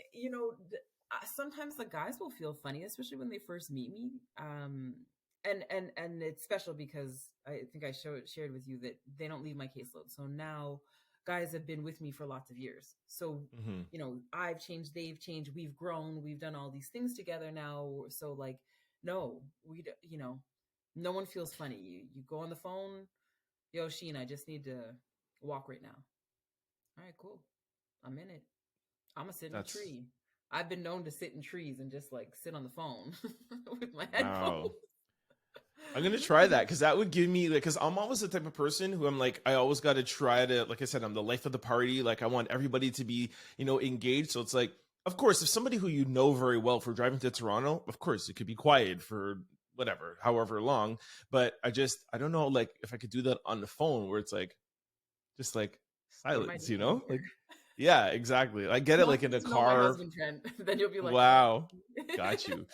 S1: sometimes the guys will feel funny, especially when they first meet me. And it's special because I think I shared with you that they don't leave my caseload. So now guys have been with me for lots of years. So, I've changed, they've changed, we've grown, we've done all these things together now. So like, no, no one feels funny. You go on the phone, yo, Sheena, I just need to walk right now. All right, cool. I'm in it. I'm gonna sit in a tree. I've been known to sit in trees and just like sit on the phone with my headphones.
S2: I'm gonna try that because that would give me like, because I'm always the type of person who I'm like, I always got to try to, like I said, I'm the life of the party. Like I want everybody to be, engaged. So it's like, of course, if somebody who you know very well for driving to Toronto, of course it could be quiet for whatever, however long. But I don't know, like if I could do that on the phone where it's like, just like silence, like. Yeah, exactly. I get it, like in the car.
S1: My husband, Trent. Then you'll be like,
S2: wow, got you.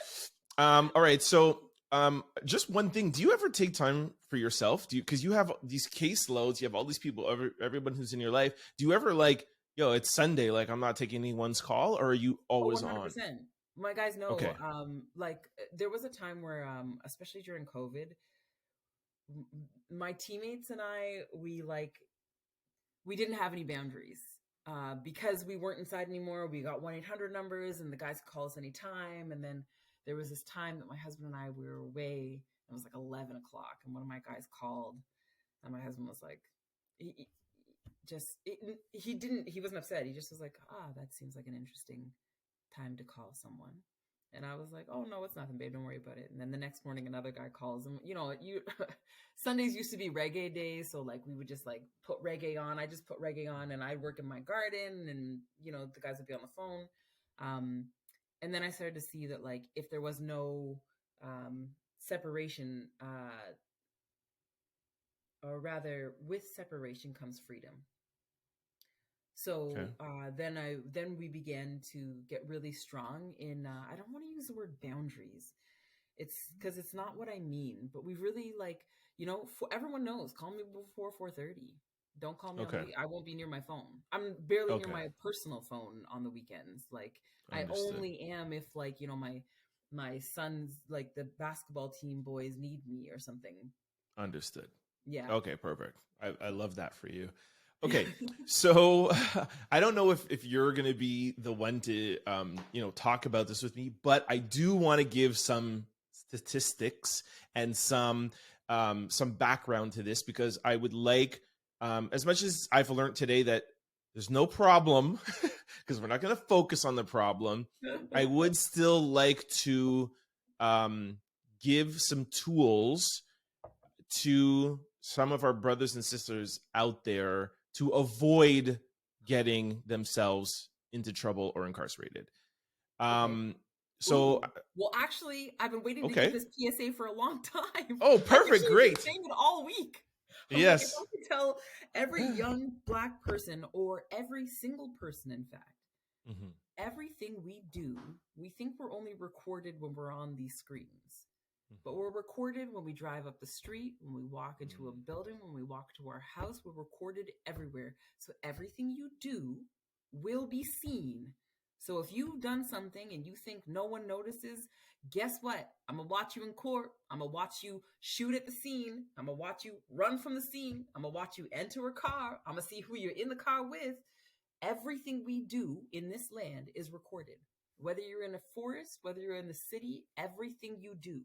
S2: All right, so just one thing: do you ever take time for yourself? Because you have these case loads, you have all these people, everyone who's in your life. Do you ever like, yo, it's Sunday, like I'm not taking anyone's call, or are you always 100%.
S1: On? My guys know.
S2: Okay.
S1: Like there was a time where, especially during COVID, my teammates and I, we didn't have any boundaries. Because we weren't inside anymore, we got 1-800 numbers and the guys could call us anytime. And then there was this time that my husband and I, we were away. It was like 11 o'clock and one of my guys called and my husband was like, he wasn't upset. He just was like, that seems like an interesting time to call someone. And I was like, oh, no, it's nothing, babe. Don't worry about it. And then the next morning, another guy calls him. Sundays used to be reggae days. So like we would just like put reggae on. I just put reggae on and I'd work in my garden and, the guys would be on the phone. And then I started to see that like if there was no separation, or rather with separation comes freedom. So then we began to get really strong in, I don't want to use the word boundaries. It's because it's not what I mean, but we really like, everyone knows, call me before 4:30. Don't call me.
S2: Okay.
S1: I won't be near my phone. I'm barely near my personal phone on the weekends. Like Understood. I only am if like, my son's like the basketball team boys need me or something.
S2: Understood.
S1: Yeah.
S2: Okay, perfect. I love that for you. Okay, so I don't know if you're going to be the one to, talk about this with me, but I do want to give some statistics and some background to this because I would like, as much as I've learned today that there's no problem, because we're not going to focus on the problem, I would still like to give some tools to some of our brothers and sisters out there to avoid getting themselves into trouble or incarcerated. So,
S1: well, actually, I've been waiting to give this PSA for a long time.
S2: Oh, perfect, great!
S1: I've been saying it all week.
S2: Yes,
S1: like, if I could tell every young Black person or every single person, in fact, everything we do, we think we're only recorded when we're on these screens. But we're recorded when we drive up the street, when we walk into a building, when we walk to our house. We're recorded everywhere. So everything you do will be seen. So if you've done something and you think no one notices, guess what? I'm going to watch you in court. I'm going to watch you shoot at the scene. I'm going to watch you run from the scene. I'm going to watch you enter a car. I'm going to see who you're in the car with. Everything we do in this land is recorded. Whether you're in a forest, whether you're in the city, everything you do.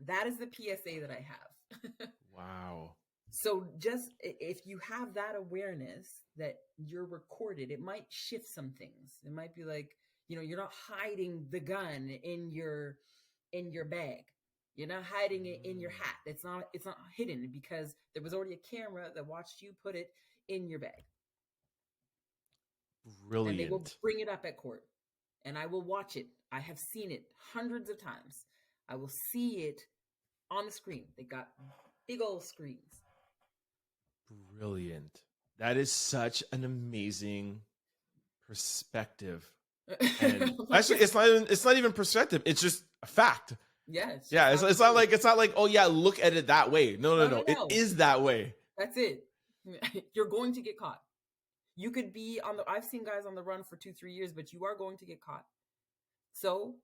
S1: That is the PSA that I have.
S2: Wow.
S1: So just if you have that awareness that you're recorded, it might shift some things. It might be like, you're not hiding the gun in your bag. You're not hiding it in your hat. It's not hidden because there was already a camera that watched you put it in your bag.
S2: Brilliant.
S1: And they will bring it up at court. And I will watch it. I have seen it hundreds of times. I will see it on the screen. They got big old screens.
S2: Brilliant. That is such an amazing perspective And actually, it's not even perspective. It's just a fact.
S1: Yeah.
S2: It's not like, oh yeah, look at it that way. No. It is that way.
S1: That's it. You're going to get caught. You could be I've seen guys on the run for 2-3 years, but you are going to get caught. So,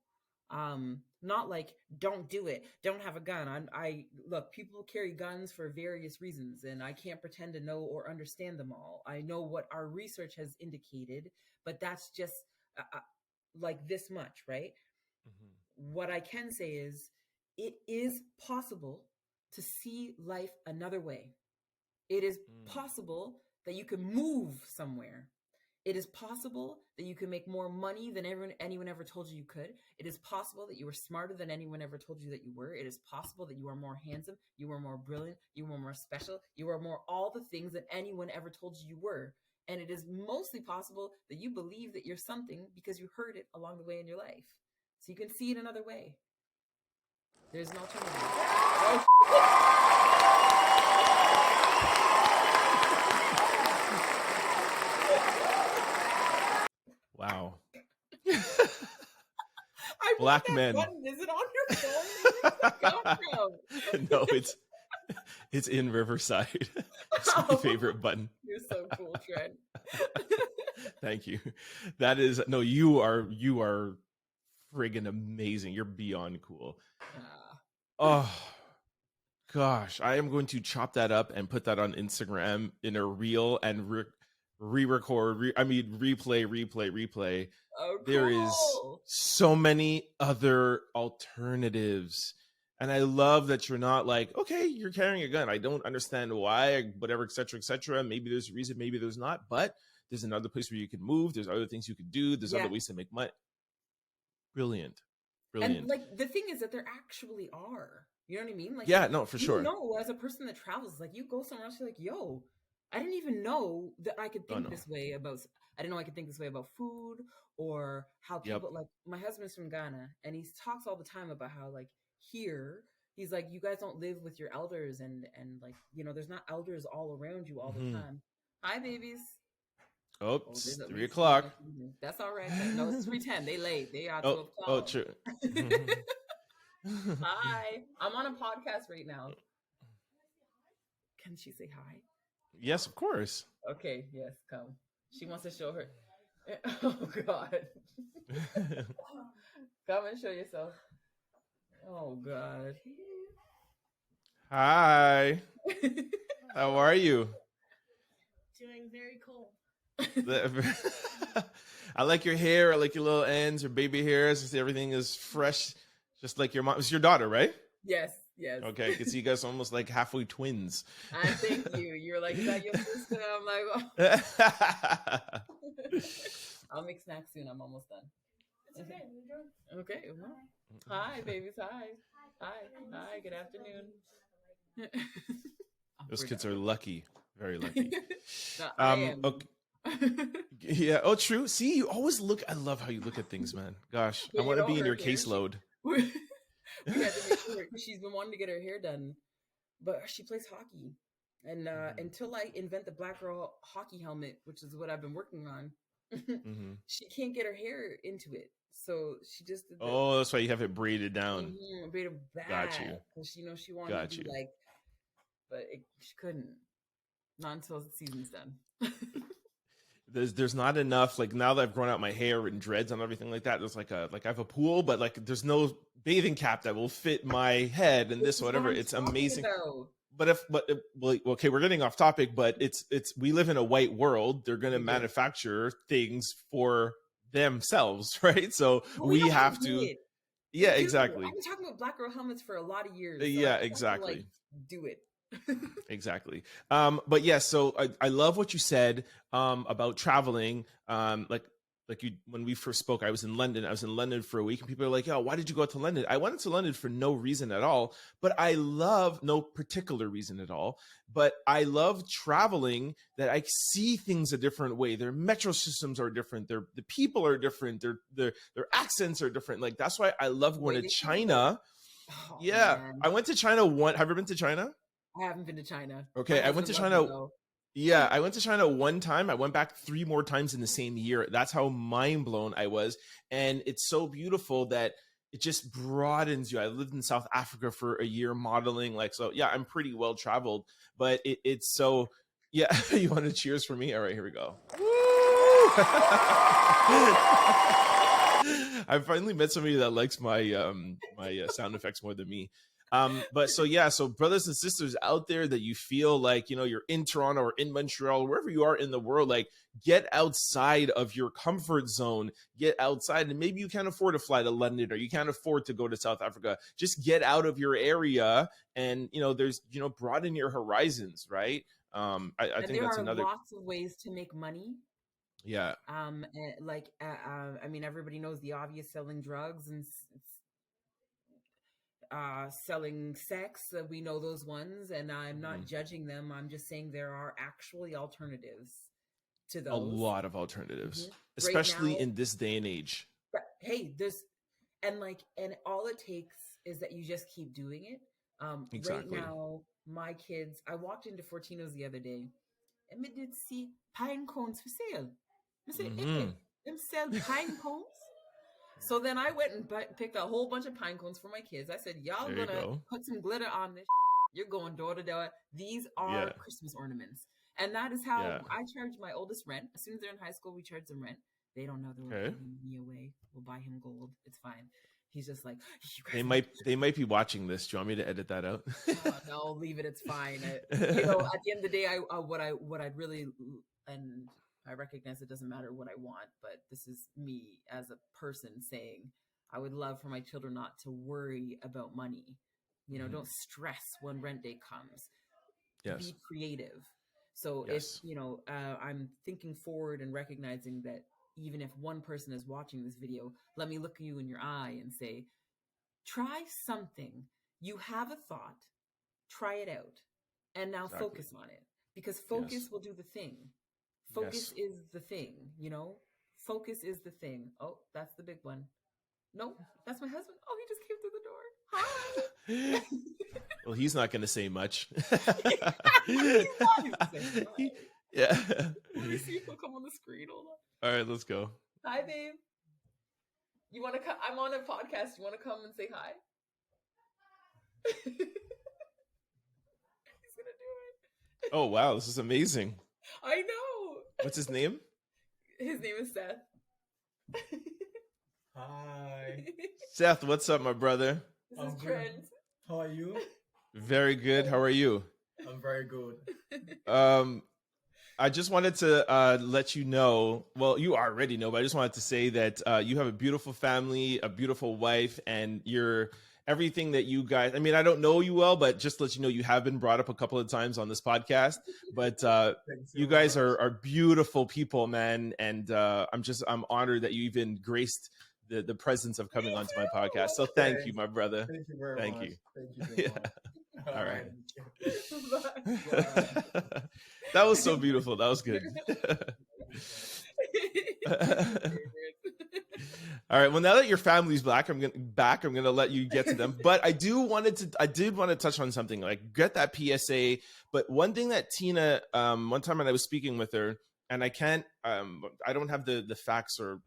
S1: not like, don't do it, don't have a gun. I look, people carry guns for various reasons, and I can't pretend to know or understand them all. I know what our research has indicated, but that's just like this much, right? Mm-hmm. What I can say is it is possible to see life another way. It is possible that you can move somewhere. It is possible that you can make more money than anyone ever told you could. It is possible that you are smarter than anyone ever told you that you were. It is possible that you are more handsome, you are more brilliant, you are more special, you are more all the things that anyone ever told you were. And it is mostly possible that you believe that you're something because you heard it along the way in your life. So you can see it another way. There's an alternative. Oh.
S2: Wow.
S1: Black men. Is it on your phone?
S2: No, it's in Riverside. It's my favorite button.
S1: You're so cool, Trent.
S2: Thank you. That is you are friggin' amazing. You're beyond cool. Oh gosh, I am going to chop that up and put that on Instagram in a reel and replay.
S1: Oh, cool.
S2: There is so many other alternatives. And I love that you're not like, okay, you're carrying a gun. I don't understand why, whatever, et cetera. Maybe there's a reason, maybe there's not. But there's another place where you can move. There's other things you could do. There's other ways to make money. Brilliant.
S1: And like the thing is that there actually are. You know what I mean? Like,
S2: yeah, no, for sure.
S1: You know, as a person that travels, like you go somewhere else, you're like, yo, I didn't even know that I could think this way about. I didn't know I could think this way about food or how people like. My husband's from Ghana, and he talks all the time about how like here he's like, you guys don't live with your elders, and like, you know, there's not elders all around you all the time. Hi, babies.
S2: Oh, it's 3 o'clock.
S1: That's all right. No, it's 3:10. They late. They are 12 o'clock.
S2: Oh, true.
S1: Hi. I'm on a podcast right now. Can she say hi?
S2: Yes, of course.
S1: Okay, yes, come. She wants to show her. Oh, God. Come and show yourself. Oh, God.
S2: Hi. How are you?
S4: Doing very cold.
S2: I like your hair. I like your little ends, your baby hairs. Everything is fresh, just like your mom. It's your daughter, right?
S1: Yes.
S2: Okay, I can see you guys almost like halfway twins.
S1: Thank you. You're like, is that your sister? I'm like, oh. I'll make snacks soon. I'm almost done.
S4: It's okay.
S1: Okay. Well, hi, babies. Hi. Good afternoon.
S2: Those kids are lucky. Very lucky.
S1: No, I am.
S2: Okay. Yeah. Oh, true. See, you always look. I love how you look at things, man. Gosh, I want to be in your caseload.
S1: We had to make sure she's been wanting to get her hair done, but she plays hockey, and until I invent the black girl hockey helmet, which is what I've been working on, she can't get her hair into it. So she just did
S2: that's why you have it braided down.
S1: Braided back.
S2: Got you.
S1: Because she wanted to be like, but she couldn't. Not until the season's done.
S2: There's not enough, like, now that I've grown out my hair and dreads and everything like that, there's like I have a pool, but like there's no bathing cap that will fit my head and this whatever. It's amazing. But okay, we're getting off topic, but it's we live in a white world. They're going to manufacture things for themselves, right? So we have to. Yeah, exactly.
S1: I've been talking about black girl helmets for a lot of years.
S2: So yeah, exactly.
S1: Do it.
S2: Exactly. But yeah, so I love what you said about traveling. Like you, when we first spoke, I was in London for a week, and people are like, "Oh, why did you go to London?" I went to London for no reason at all, but I love no particular reason at all. But I love traveling, that I see things a different way. Their metro systems are different. The people are different. Their accents are different. Like, that's why I love going to China.
S1: Oh,
S2: yeah,
S1: man.
S2: I went to China once. Have you ever been to China?
S1: I haven't been to China.
S2: Okay, I went to China. Yeah, I went to China one time. I went back 3 more times in the same year. That's how mind blown I was. And it's so beautiful that it just broadens you. I lived in South Africa for a year modeling. Like, so yeah, I'm pretty well traveled, but it's so, yeah. You want to cheers for me? All right, here we go. I finally met somebody that likes my sound effects more than me. But so yeah, so brothers and sisters out there that you feel like, you're in Toronto or in Montreal, wherever you are in the world, like get outside of your comfort zone, get outside. And maybe you can't afford to fly to London or you can't afford to go to South Africa. Just get out of your area and, there's, broaden your horizons, right? I think that's another.
S1: There are lots of ways to make money.
S2: Yeah.
S1: I mean, everybody knows the obvious: selling drugs and selling sex. We know those ones, and I'm not judging them. I'm just saying there are actually alternatives to those.
S2: A lot of alternatives, especially right now, in this day and age.
S1: Hey, and all it takes is that you just keep doing it. Exactly. Right now, my kids. I walked into Fortino's the other day, and we did see pine cones for sale. I said, them sell pine cones? So then I went and picked a whole bunch of pine cones for my kids. I said, y'all gonna put some glitter on this. You're going door to door. These are Christmas ornaments. And that is how I charge my oldest rent. As soon as they're in high school, we charge them rent. They don't know that we're giving me away. We'll buy him gold. It's fine. He's just like,
S2: they might be watching this. Do you want me to edit that out?
S1: No, leave it. It's fine. At the end of the day, what I'd really, and I recognize it doesn't matter what I want, but this is me as a person saying I would love for my children not to worry about money. Don't stress when rent day comes. Yes. Be creative. So if, I'm thinking forward and recognizing that even if one person is watching this video, let me look you in your eye and say, try something. You have a thought, try it out, and now focus on it, because focus will do the thing. Focus is the thing, Focus is the thing. Oh, that's the big one. No, that's my husband. Oh, he just came through the door. Hi.
S2: Well, he's not going to say much.
S1: Yeah. Let me see if he'll come on the screen. Hold on.
S2: All right, let's go.
S1: Hi, babe. You want to come? I'm on a podcast. You want to come and say hi? He's going to do it.
S2: Oh, wow. This is amazing.
S1: I know.
S2: What's his name?
S1: His name is Seth.
S5: Hi.
S2: Seth, what's up, my brother?
S1: This is Trent.
S5: How are you?
S2: Very good. How are you?
S5: I'm very good.
S2: I just wanted to let you know, well, you already know, but I just wanted to say that you have a beautiful family, a beautiful wife, and you're everything that you guys, I mean, I don't know you well, but just to let you know, you have been brought up a couple of times on this podcast, but you guys are beautiful people, man. And I'm honored that you even graced the presence of coming onto my podcast. So thank you, my brother.
S5: Thank you very much.
S2: Thank you. All right. That was so beautiful. That was good. All right. Well, now that your family's back, I'm gonna let you get to them. But I did want to touch on something, like get that PSA. But one thing that Tina, one time when I was speaking with her, and I don't have the facts or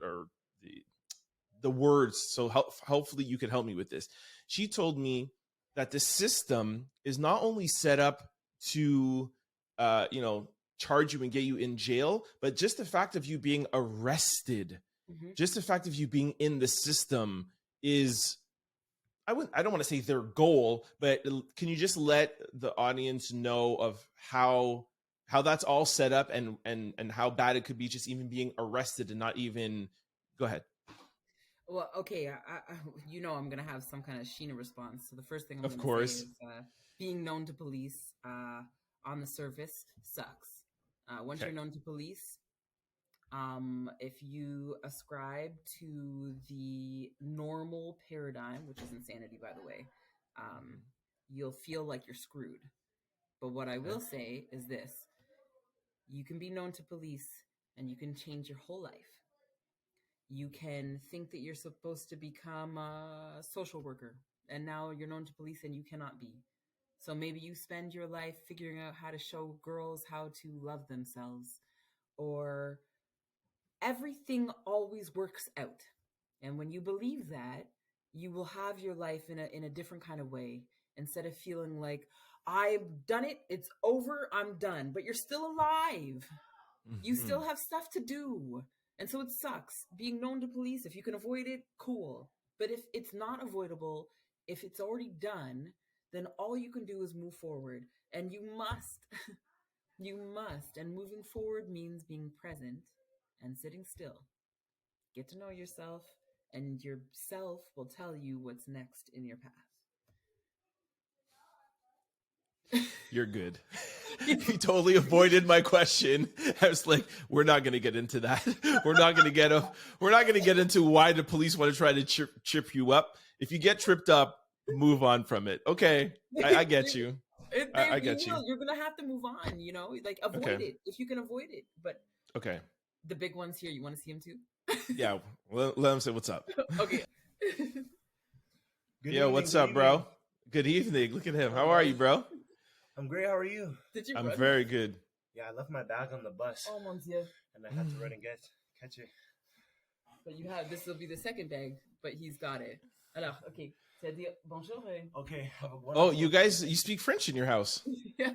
S2: the words, so hopefully you can help me with this. She told me that the system is not only set up to, charge you and get you in jail, but just the fact of you being arrested, just the fact of you being in the system is, I don't want to say their goal, but can you just let the audience know of how that's all set up and how bad it could be just even being arrested and not even, go ahead.
S1: Well, okay, I'm going to have some kind of Sheena response. So the first thing I'm going to say is being known to police on the surface sucks. Once you're known to police, if you ascribe to the normal paradigm, which is insanity, by the way, you'll feel like you're screwed. But what I will say is this: you can be known to police and you can change your whole life. You can think that you're supposed to become a social worker, and now you're known to police and you cannot be. So maybe you spend your life figuring out how to show girls how to love themselves, or everything always works out. And when you believe that, you will have your life in a different kind of way, instead of feeling like, I've done it, it's over, I'm done. But you're still alive. You still have stuff to do. And so it sucks being known to police. If you can avoid it, cool. But if it's not avoidable, if it's already done, then all you can do is move forward. And you must. You must. And moving forward means being present and sitting still. Get to know yourself, and yourself will tell you what's next in your path.
S2: You're good. You totally avoided my question. I was like, we're not going to get into that. We're not going to get into why the police want to try to trip you up. If you get tripped up, move on from it. Okay. I get you. I get you.
S1: You're going to have to move on, like avoid it if you can avoid it. But
S2: okay.
S1: The big ones here, you want to see them too?
S2: Yeah. Let them say what's up.
S1: Okay.
S2: Yo, what's up, bro? Good evening. Look at him. How are you, bro?
S5: I'm great. How are you?
S2: I'm very good.
S5: Yeah, I left my bag on the bus.
S1: Oh, mon Dieu.
S5: And I had to run and catch it.
S1: But this will be the second bag, but he's got it. Alors, okay. C'est dire bonjour.
S5: Okay.
S2: Oh, you speak French in your house?
S1: Yeah.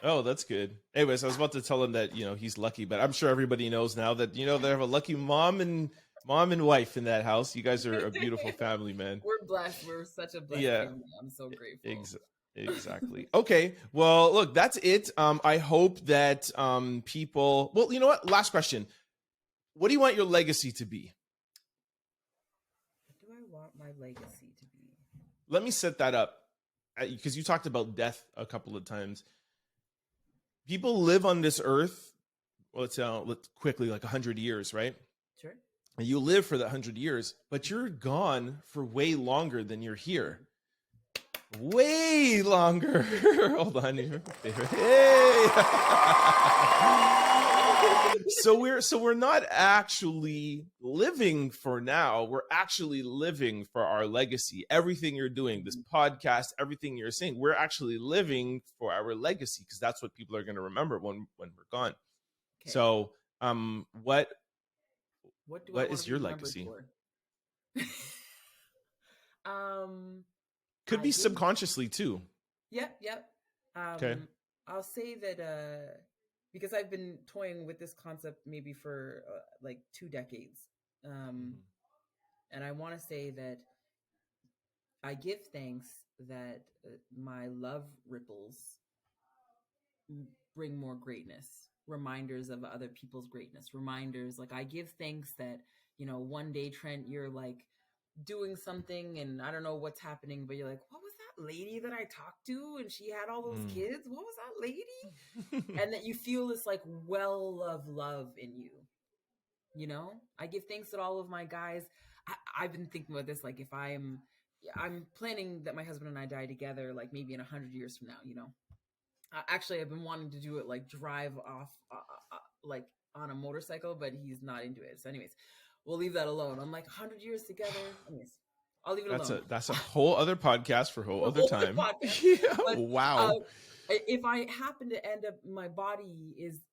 S2: Oh, that's good. Anyways, I was about to tell him that, he's lucky, but I'm sure everybody knows now that, they have a lucky mom and wife in that house. You guys are a beautiful family, man.
S1: We're blessed. We're such a blessed family. I'm so grateful.
S2: Exactly. Okay. Well, look, that's it. I hope that people. Well, you know what? Last question. What do you want your legacy to be?
S1: What do I want my legacy to be?
S2: Let me set that up, because you talked about death a couple of times. People live on this earth. Well, let's quickly, like 100 years, right?
S1: Sure.
S2: And you live for that 100 years, but you're gone for way longer than you're here. Way longer. Hold on here. Hey. So we're not actually living for now. We're actually living for our legacy. Everything you're doing, this podcast, everything you're saying, we're actually living for our legacy, because that's what people are going to remember when we're gone. Okay. So, what is your legacy? Could be subconsciously too.
S1: Yep.
S2: Okay.
S1: I'll say that because I've been toying with this concept maybe for like 2 decades. And I want to say that I give thanks that my love ripples bring more greatness, reminders of other people's greatness, reminders. Like, I give thanks that, one day, Trent, you're like doing something and I don't know what's happening, but you're like, what was that lady that I talked to and she had all those kids? What was that lady? And that you feel this like well of love in you. I give thanks that all of my guys, I've been thinking about this, like if I'm planning that my husband and I die together, like maybe in 100 years from now, actually I've been wanting to do it, like drive off like on a motorcycle, but he's not into it. So anyways, we'll leave that alone. I'm like 100 years together. Anyways, I'll leave it alone.
S2: That's a whole other podcast for a whole other time. Yeah. But, wow.
S1: If I happen to end up, my body is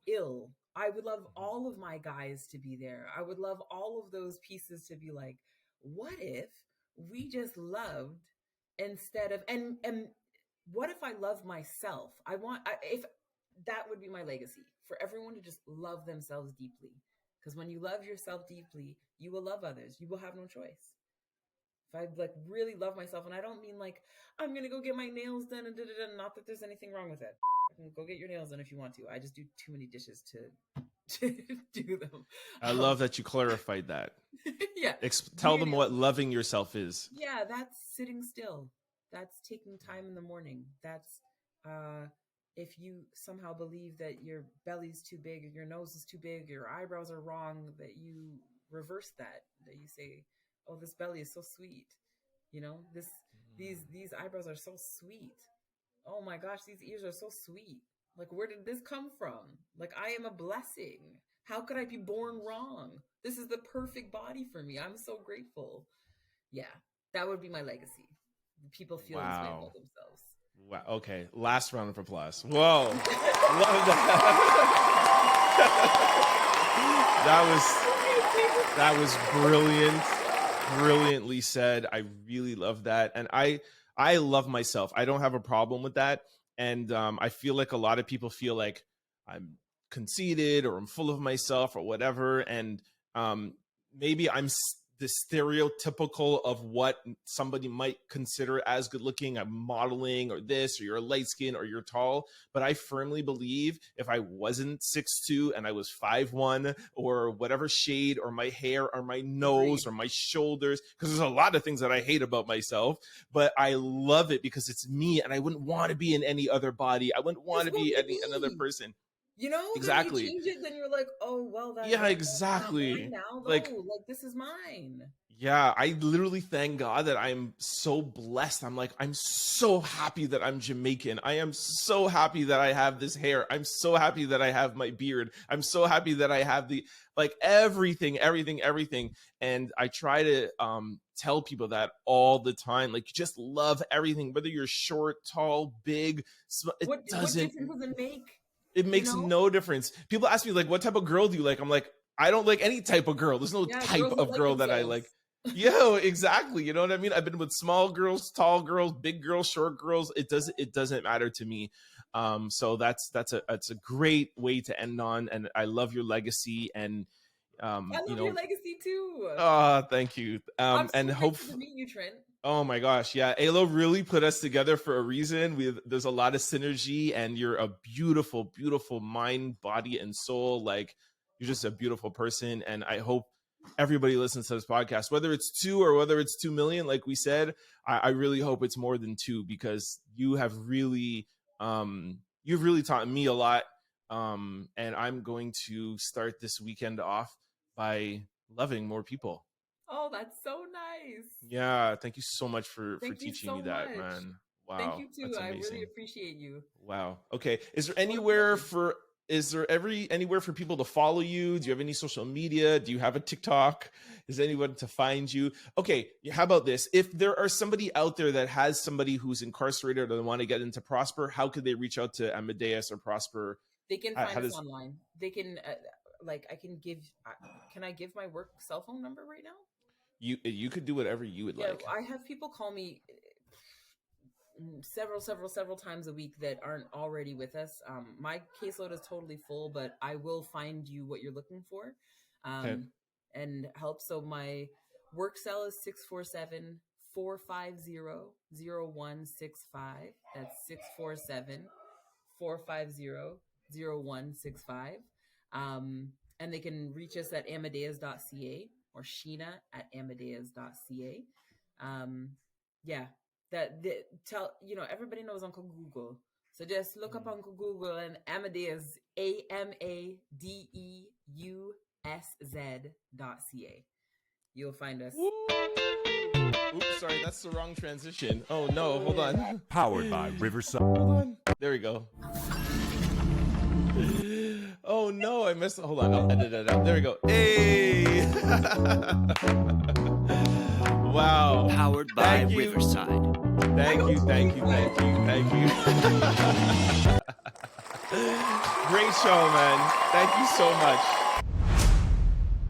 S1: ill, I would love all of my guys to be there. I would love all of those pieces to be like, what if we just loved instead of, and what if I love myself? If that would be my legacy, for everyone to just love themselves deeply. Because when you love yourself deeply, you will love others. You will have no choice. If I like really love myself, and I don't mean like I'm gonna go get my nails done and not that there's anything wrong with it. Go get your nails done if you want to. I just do too many dishes to do them.
S2: I love that you clarified that.
S1: Yeah.
S2: Tell them what loving yourself is.
S1: Yeah, that's sitting still. That's taking time in the morning. That's if you somehow believe that your belly's too big, or your nose is too big, your eyebrows are wrong, that you reverse that you say, oh, this belly is so sweet. These eyebrows are so sweet. Oh my gosh, these ears are so sweet. Like, where did this come from? Like, I am a blessing. How could I be born wrong? This is the perfect body for me. I'm so grateful. Yeah, that would be my legacy. People feel this way about themselves.
S2: Wow. Okay. Last round of applause. Whoa. Love that. that was brilliant. Brilliantly said. I really love that. And I love myself. I don't have a problem with that. And I feel like a lot of people feel like I'm conceited or I'm full of myself or whatever. And maybe I'm the stereotypical of what somebody might consider as good looking. I'm modeling or this, or you're light skin or you're tall. But I firmly believe if I wasn't 6'2" and I was 5'1" or whatever shade, or my hair or my nose or my shoulders, because there's a lot of things that I hate about myself, but I love it because it's me, and I wouldn't want to be in any other body. I wouldn't want to be another person.
S1: You know,
S2: exactly.
S1: Then you change it, then you're like, oh well, that's
S2: exactly.
S1: Now,
S2: like
S1: this is mine.
S2: Yeah, I literally thank God that I'm so blessed. I'm so happy that I'm Jamaican. I am so happy that I have this hair. I'm so happy that I have my beard. I'm so happy that I have the everything. And I try to tell people that all the time. Like, just love everything, whether you're short, tall, big.
S1: What difference does it make?
S2: It makes no difference. People ask me, like, what type of girl do you like? I'm like, I don't like any type of girl. There's no type of girl that I like. Yeah, exactly. You know what I mean? I've been with small girls, tall girls, big girls, short girls. It doesn't matter to me. So that's a great way to end on. And I love your legacy. And
S1: I love your legacy too.
S2: Thank you.
S1: I'm
S2: and
S1: hopefully to meet you, Trent.
S2: Oh my gosh. Yeah. Alo really put us together for a reason. There's a lot of synergy, and you're a beautiful, beautiful mind, body, and soul. Like, you're just a beautiful person. And I hope everybody listens to this podcast, whether it's 2 or whether it's 2 million. Like we said, I really hope it's more than 2, because you have really, you've really taught me a lot. And I'm going to start this weekend off by loving more people.
S1: Oh, that's so nice.
S2: Yeah, thank you so much for teaching me that, man. Wow.
S1: Thank you too. I really appreciate you.
S2: Wow. Okay. Is there anywhere for people to follow you? Do you have any social media? Do you have a TikTok? Is anyone to find you? Okay, how about this? If there are somebody out there that has somebody who's incarcerated or they want to get into Prosper, how could they reach out to Amadeusz or Prosper?
S1: They can find us online. They can can I give my work cell phone number right now?
S2: You could do whatever you would like.
S1: I have people call me several times a week that aren't already with us. My caseload is totally full, but I will find you what you're looking for and help. So my work cell is 647-450-0165. That's 647-450-0165. And they can reach us at amadeusz.ca or Sheena at amadeusz.ca. Everybody knows Uncle Google. So just look up Uncle Google and Amadeusz, AMADEUSZ.ca. You'll find us.
S2: Oops, sorry, that's the wrong transition. Oh no, hold on.
S6: Powered by Riverside.
S2: Hold on. There we go. Oh no, I missed it. Hold on, I'll edit it out. There we go. Hey! Wow.
S3: Powered by Riverside.
S2: Thank you. Great show, man. Thank you so much.